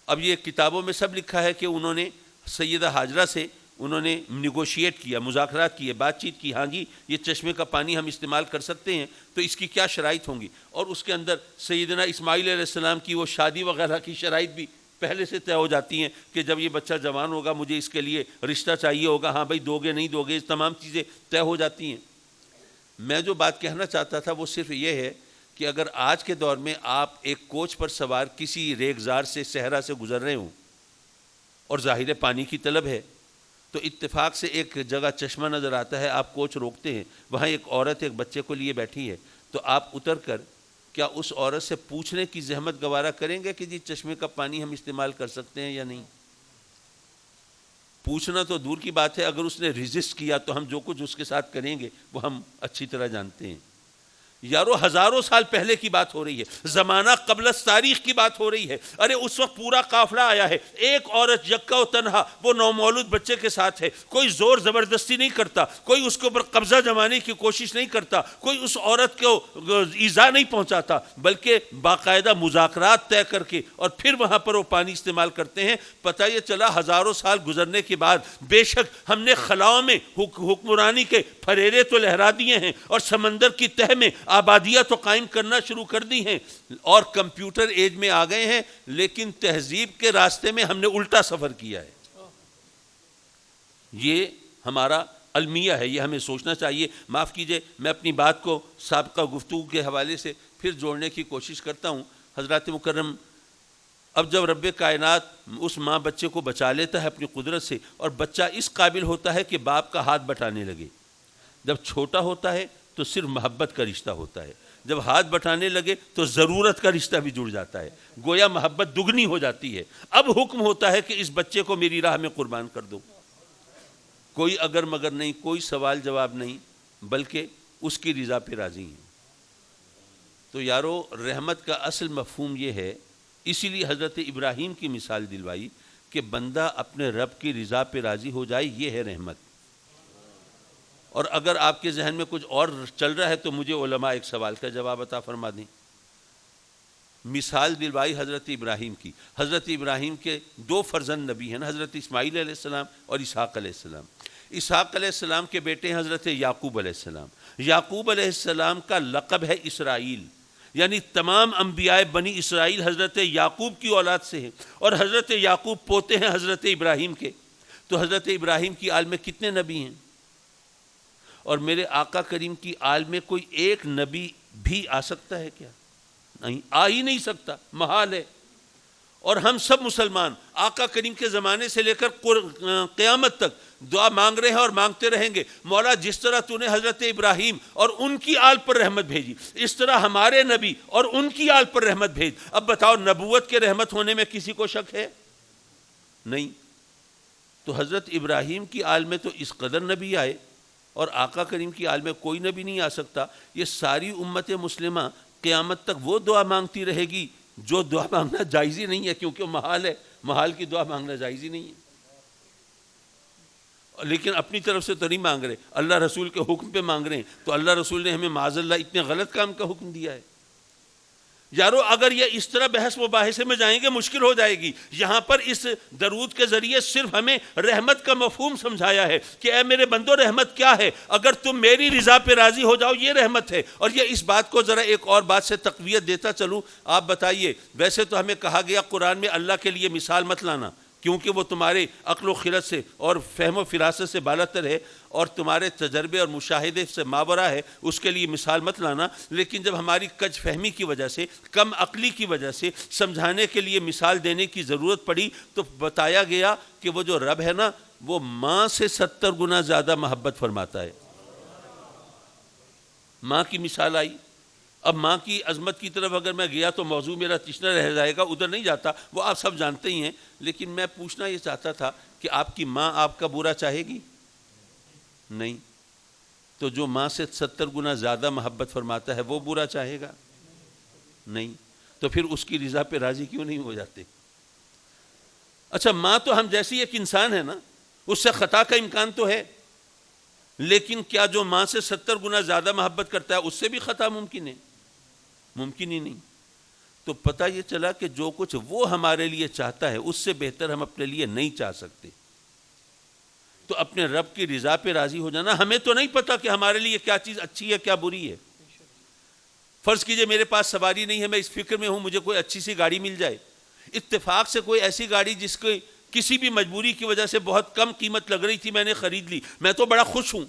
اب یہ کتابوں میں سب لکھا ہے کہ انہوں نے سیدہ حاجرہ سے انہوں نے نیگوشیٹ کیا، مذاکرات کیے، بات چیت کی. ہاں جی یہ چشمے کا پانی ہم استعمال کر سکتے ہیں، تو اس کی کیا شرائط ہوں گی؟ اور اس کے اندر سیدنا اسماعیل علیہ السلام کی وہ شادی وغیرہ کی شرائط بھی پہلے سے طے ہو جاتی ہیں کہ جب یہ بچہ جوان ہوگا مجھے اس کے لیے رشتہ چاہیے ہوگا. ہاں بھائی دو گے نہیں دو گے، اس تمام چیزیں طے ہو جاتی ہیں. میں جو بات کہنا چاہتا تھا وہ صرف یہ ہے کہ اگر آج کے دور میں آپ ایک کوچ پر سوار کسی ریگزار سے صحرا سے گزر رہے ہوں اور ظاہر پانی کی طلب ہے، تو اتفاق سے ایک جگہ چشمہ نظر آتا ہے، آپ کوچ روکتے ہیں، وہاں ایک عورت ایک بچے کو لیے بیٹھی ہے. تو آپ اتر کر کیا اس عورت سے پوچھنے کی زحمت گوارا کریں گے کہ جی چشمے کا پانی ہم استعمال کر سکتے ہیں یا نہیں؟ پوچھنا تو دور کی بات ہے، اگر اس نے ریزسٹ کیا تو ہم جو کچھ اس کے ساتھ کریں گے وہ ہم اچھی طرح جانتے ہیں. یارو ہزاروں سال پہلے کی بات ہو رہی ہے، زمانہ قبل تاریخ کی بات ہو رہی ہے. ارے اس وقت پورا قافلہ آیا ہے، ایک عورت یکا و تنہا وہ نومولود بچے کے ساتھ ہے. کوئی زور زبردستی نہیں کرتا، کوئی اس کے اوپر قبضہ جمانے کی کوشش نہیں کرتا، کوئی اس عورت کو ایذا نہیں پہنچاتا، بلکہ باقاعدہ مذاکرات طے کر کے اور پھر وہاں پر وہ پانی استعمال کرتے ہیں. پتہ یہ چلا ہزاروں سال گزرنے کے بعد بے شک ہم نے خلاؤں میں حکمرانی کے پھریرے تو لہرا دیے ہیں اور سمندر کی تہ میں آبادیاں تو قائم کرنا شروع کر دی ہیں اور کمپیوٹر ایج میں آ گئے ہیں، لیکن تہذیب کے راستے میں ہم نے الٹا سفر کیا ہے. یہ ہمارا المیہ ہے، یہ ہمیں سوچنا چاہیے۔ معاف کیجئے، میں اپنی بات کو سابقہ گفتگو کے حوالے سے پھر جوڑنے کی کوشش کرتا ہوں۔ حضرات مکرم، اب جب رب کائنات اس ماں بچے کو بچا لیتا ہے اپنی قدرت سے، اور بچہ اس قابل ہوتا ہے کہ باپ کا ہاتھ بٹانے لگے، جب چھوٹا ہوتا ہے تو صرف محبت کا رشتہ ہوتا ہے، جب ہاتھ بٹانے لگے تو ضرورت کا رشتہ بھی جڑ جاتا ہے، گویا محبت دگنی ہو جاتی ہے۔ اب حکم ہوتا ہے کہ اس بچے کو میری راہ میں قربان کر دو، کوئی اگر مگر نہیں، کوئی سوال جواب نہیں، بلکہ اس کی رضا پہ راضی ہیں۔ تو یارو، رحمت کا اصل مفہوم یہ ہے، اسی لیے حضرت ابراہیم کی مثال دلوائی کہ بندہ اپنے رب کی رضا پہ راضی ہو جائے، یہ ہے رحمت۔ اور اگر آپ کے ذہن میں کچھ اور چل رہا ہے تو مجھے علماء ایک سوال کا جواب عطا فرما دیں۔ مثال دلوائی حضرت ابراہیم کی۔ حضرت ابراہیم کے دو فرزند نبی ہیں نا، حضرت اسماعیل علیہ السلام اور اسحاق علیہ السلام۔ اسحاق علیہ السلام کے بیٹے ہیں حضرت یعقوب علیہ السلام۔ یعقوب علیہ السلام کا لقب ہے اسرائیل، یعنی تمام انبیاء بنی اسرائیل حضرت یعقوب کی اولاد سے ہیں، اور حضرت یعقوب پوتے ہیں حضرت ابراہیم کے۔ تو حضرت ابراہیم کی آل میں کتنے نبی ہیں؟ اور میرے آقا کریم کی آل میں کوئی ایک نبی بھی آ سکتا ہے کیا؟ نہیں، آ ہی نہیں سکتا، محال ہے۔ اور ہم سب مسلمان آقا کریم کے زمانے سے لے کر قیامت تک دعا مانگ رہے ہیں اور مانگتے رہیں گے، مولا جس طرح تو نے حضرت ابراہیم اور ان کی آل پر رحمت بھیجی، اس طرح ہمارے نبی اور ان کی آل پر رحمت بھیج۔ اب بتاؤ، نبوت کے رحمت ہونے میں کسی کو شک ہے؟ نہیں۔ تو حضرت ابراہیم کی آل میں تو اس قدر نبی آئے، اور آقا کریم کی آل میں کوئی نبی نہیں آ سکتا۔ یہ ساری امت مسلمہ قیامت تک وہ دعا مانگتی رہے گی جو دعا مانگنا جائز ہی نہیں ہے، کیونکہ محال ہے، محال کی دعا مانگنا جائز ہی نہیں ہے۔ لیکن اپنی طرف سے تو نہیں مانگ رہے، اللہ رسول کے حکم پہ مانگ رہے ہیں، تو اللہ رسول نے ہمیں معاذ اللہ اتنے غلط کام کا حکم دیا ہے۔ یارو، اگر یہ اس طرح بحث مباحثے میں جائیں گے مشکل ہو جائے گی۔ یہاں پر اس درود کے ذریعے صرف ہمیں رحمت کا مفہوم سمجھایا ہے کہ اے میرے بندو، رحمت کیا ہے؟ اگر تم میری رضا پہ راضی ہو جاؤ، یہ رحمت ہے۔ اور یہ اس بات کو ذرا ایک اور بات سے تقویت دیتا چلوں۔ آپ بتائیے، ویسے تو ہمیں کہا گیا قرآن میں اللہ کے لیے مثال مت لانا، کیونکہ وہ تمہارے عقل و خرد سے اور فہم و فراست سے بالاتر ہے، اور تمہارے تجربے اور مشاہدے سے ماورا ہے، اس کے لیے مثال مت لانا۔ لیکن جب ہماری کج فہمی کی وجہ سے، کم عقلی کی وجہ سے سمجھانے کے لیے مثال دینے کی ضرورت پڑی، تو بتایا گیا کہ وہ جو رب ہے نا، وہ ماں سے 70 گنا زیادہ محبت فرماتا ہے۔ ماں کی مثال آئی۔ اب ماں کی عظمت کی طرف اگر میں گیا تو موضوع میرا تشنا رہ جائے گا، ادھر نہیں جاتا، وہ آپ سب جانتے ہی ہیں۔ لیکن میں پوچھنا یہ چاہتا تھا کہ آپ کی ماں آپ کا برا چاہے گی؟ نہیں۔ تو جو ماں سے 70 گنا زیادہ محبت فرماتا ہے وہ برا چاہے گا؟ نہیں۔ تو پھر اس کی رضا پہ راضی کیوں نہیں ہو جاتے؟ اچھا، ماں تو ہم جیسی ایک انسان ہے نا، اس سے خطا کا امکان تو ہے، لیکن کیا جو ماں سے 70 گنا زیادہ محبت کرتا ہے اس سے بھی خطا ممکن ہے؟ ممکن ہی نہیں۔ تو پتہ یہ چلا کہ جو کچھ وہ ہمارے لیے چاہتا ہے اس سے بہتر ہم اپنے لیے نہیں چاہ سکتے۔ تو اپنے رب کی رضا پہ راضی ہو جانا۔ ہمیں تو نہیں پتا کہ ہمارے لیے کیا چیز اچھی ہے کیا بری ہے۔ فرض کیجئے میرے پاس سواری نہیں ہے، میں اس فکر میں ہوں مجھے کوئی اچھی سی گاڑی مل جائے، اتفاق سے کوئی ایسی گاڑی جس کو کسی بھی مجبوری کی وجہ سے بہت کم قیمت لگ رہی تھی، میں نے خرید لی، میں تو بڑا خوش ہوں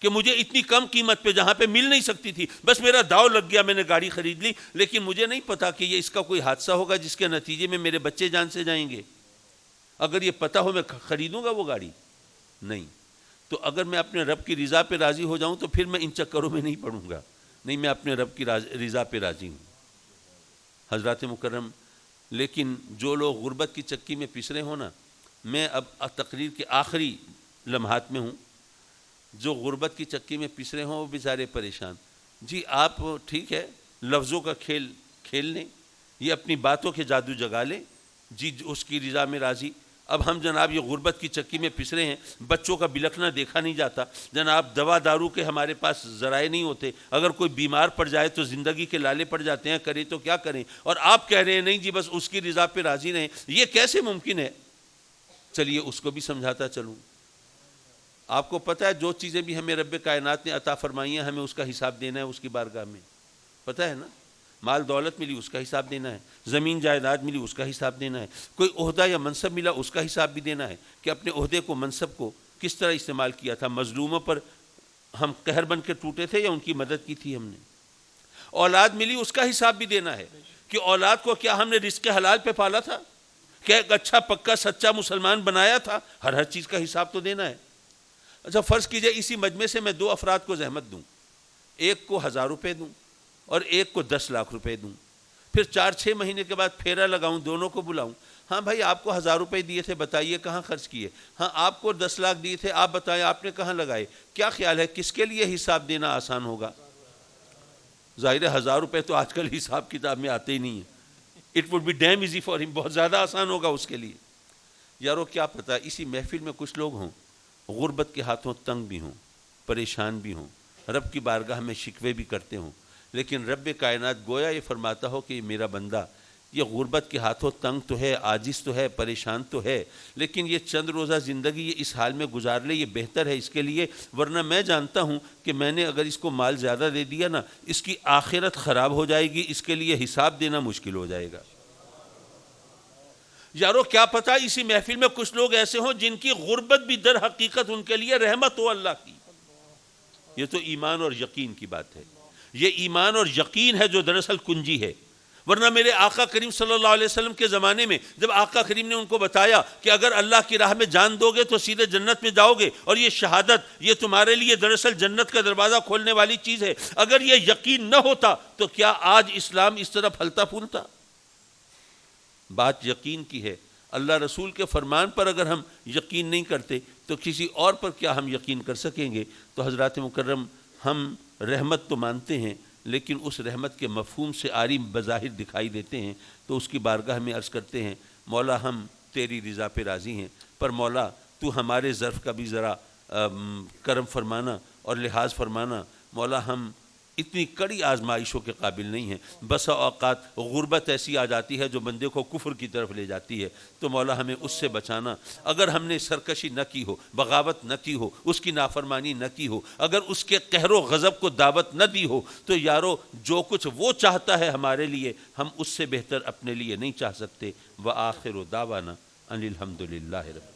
کہ مجھے اتنی کم قیمت پہ جہاں پہ مل نہیں سکتی تھی، بس میرا داؤ لگ گیا، میں نے گاڑی خرید لی۔ لیکن مجھے نہیں پتا کہ یہ اس کا کوئی حادثہ ہوگا جس کے نتیجے میں میرے بچے جان سے جائیں گے۔ اگر یہ پتا ہو میں خریدوں گا وہ گاڑی؟ نہیں۔ تو اگر میں اپنے رب کی رضا پہ راضی ہو جاؤں تو پھر میں ان چکروں میں نہیں پڑوں گا، نہیں، میں اپنے رب کی رضا پہ راضی ہوں۔ حضرات مکرم، لیکن جو لوگ غربت کی چکی میں پس رہے ہوں نا، میں اب تقریر کے آخری لمحات میں ہوں، جو غربت کی چکی میں پس رہے ہوں وہ بیچارے پریشان۔ جی آپ ٹھیک ہے، لفظوں کا کھیل کھیل لیں، یہ اپنی باتوں کے جادو جگا لیں، جی اس کی رضا میں راضی۔ اب ہم جناب یہ غربت کی چکی میں پس رہے ہیں، بچوں کا بلکنا دیکھا نہیں جاتا جناب، دوا دارو کے ہمارے پاس ذرائع نہیں ہوتے، اگر کوئی بیمار پڑ جائے تو زندگی کے لالے پڑ جاتے ہیں، کریں تو کیا کریں، اور آپ کہہ رہے ہیں نہیں جی بس اس کی رضا پہ راضی رہیں، یہ کیسے ممکن ہے؟ چلیے اس کو بھی سمجھاتا چلوں۔ آپ کو پتہ ہے جو چیزیں بھی ہمیں رب کائنات نے عطا فرمائی ہیں ہمیں اس کا حساب دینا ہے اس کی بارگاہ میں، پتہ ہے نا؟ مال دولت ملی اس کا حساب دینا ہے، زمین جائیداد ملی اس کا حساب دینا ہے، کوئی عہدہ یا منصب ملا اس کا حساب بھی دینا ہے کہ اپنے عہدے کو منصب کو کس طرح استعمال کیا تھا؟ مظلوموں پر ہم قہر بن کے ٹوٹے تھے یا ان کی مدد کی تھی ہم نے؟ اولاد ملی اس کا حساب بھی دینا ہے کہ اولاد کو کیا ہم نے رزق حلال پہ پالا تھا؟ کیا ایک اچھا پکا سچا مسلمان بنایا تھا؟ ہر چیز کا حساب تو دینا ہے۔ اچھا فرض کیجئے اسی مجمع سے میں 2 افراد کو زحمت دوں، ایک کو 1000 روپے دوں اور ایک کو 10 لاکھ روپے دوں، پھر 4-6 مہینے کے بعد پھیرا لگاؤں، دونوں کو بلاؤں، ہاں بھائی آپ کو 1000 روپے دیے تھے، بتائیے کہاں خرچ کیے؟ ہاں آپ کو 10 لاکھ دیے تھے، آپ بتائیں آپ نے کہاں لگائے؟ کیا خیال ہے کس کے لیے حساب دینا آسان ہوگا؟ ظاہر ہے 1000 روپے تو آج کل حساب کتاب میں آتے ہی نہیں ہیں۔ It would be damn easy for ہم، بہت زیادہ آسان ہوگا اس کے لیے۔ یارو کیا پتہ اسی محفل میں کچھ لوگ ہوں غربت کے ہاتھوں تنگ بھی ہوں، پریشان بھی ہوں، رب کی بارگاہ میں شکوے بھی کرتے ہوں، لیکن رب کائنات گویا یہ فرماتا ہو کہ یہ میرا بندہ یہ غربت کے ہاتھوں تنگ تو ہے، عاجز تو ہے، پریشان تو ہے، لیکن یہ چند روزہ زندگی یہ اس حال میں گزار لے، یہ بہتر ہے اس کے لیے، ورنہ میں جانتا ہوں کہ میں نے اگر اس کو مال زیادہ دے دیا نا، اس کی آخرت خراب ہو جائے گی، اس کے لیے حساب دینا مشکل ہو جائے گا۔ یارو کیا پتہ اسی محفل میں کچھ لوگ ایسے ہوں جن کی غربت بھی در حقیقت ان کے لیے رحمت ہو اللہ کی۔ یہ تو ایمان اور یقین کی بات ہے، یہ ایمان اور یقین ہے جو دراصل کنجی ہے۔ ورنہ میرے آقا کریم صلی اللہ علیہ وسلم کے زمانے میں جب آقا کریم نے ان کو بتایا کہ اگر اللہ کی راہ میں جان دو گے تو سیدھے جنت میں جاؤ گے، اور یہ شہادت یہ تمہارے لیے دراصل جنت کا دروازہ کھولنے والی چیز ہے، اگر یہ یقین نہ ہوتا تو کیا آج اسلام اس طرح پھلتا پھولتا؟ بات یقین کی ہے۔ اللہ رسول کے فرمان پر اگر ہم یقین نہیں کرتے تو کسی اور پر کیا ہم یقین کر سکیں گے؟ تو حضرات مکرم، ہم رحمت تو مانتے ہیں لیکن اس رحمت کے مفہوم سے عاری بظاہر دکھائی دیتے ہیں، تو اس کی بارگاہ میں عرض کرتے ہیں مولا ہم تیری رضا پہ راضی ہیں، پر مولا تو ہمارے ظرف کا بھی ذرا کرم فرمانا اور لحاظ فرمانا۔ مولا ہم اتنی کڑی آزمائشوں کے قابل نہیں ہیں، بسا اوقات غربت ایسی آ جاتی ہے جو بندے کو کفر کی طرف لے جاتی ہے، تو مولا ہمیں اس سے بچانا۔ اگر ہم نے سرکشی نہ کی ہو، بغاوت نہ کی ہو، اس کی نافرمانی نہ کی ہو، اگر اس کے قہر و غضب کو دعوت نہ دی ہو، تو یارو جو کچھ وہ چاہتا ہے ہمارے لیے ہم اس سے بہتر اپنے لیے نہیں چاہ سکتے۔ وآخر دعوانا ان الحمد للہ رب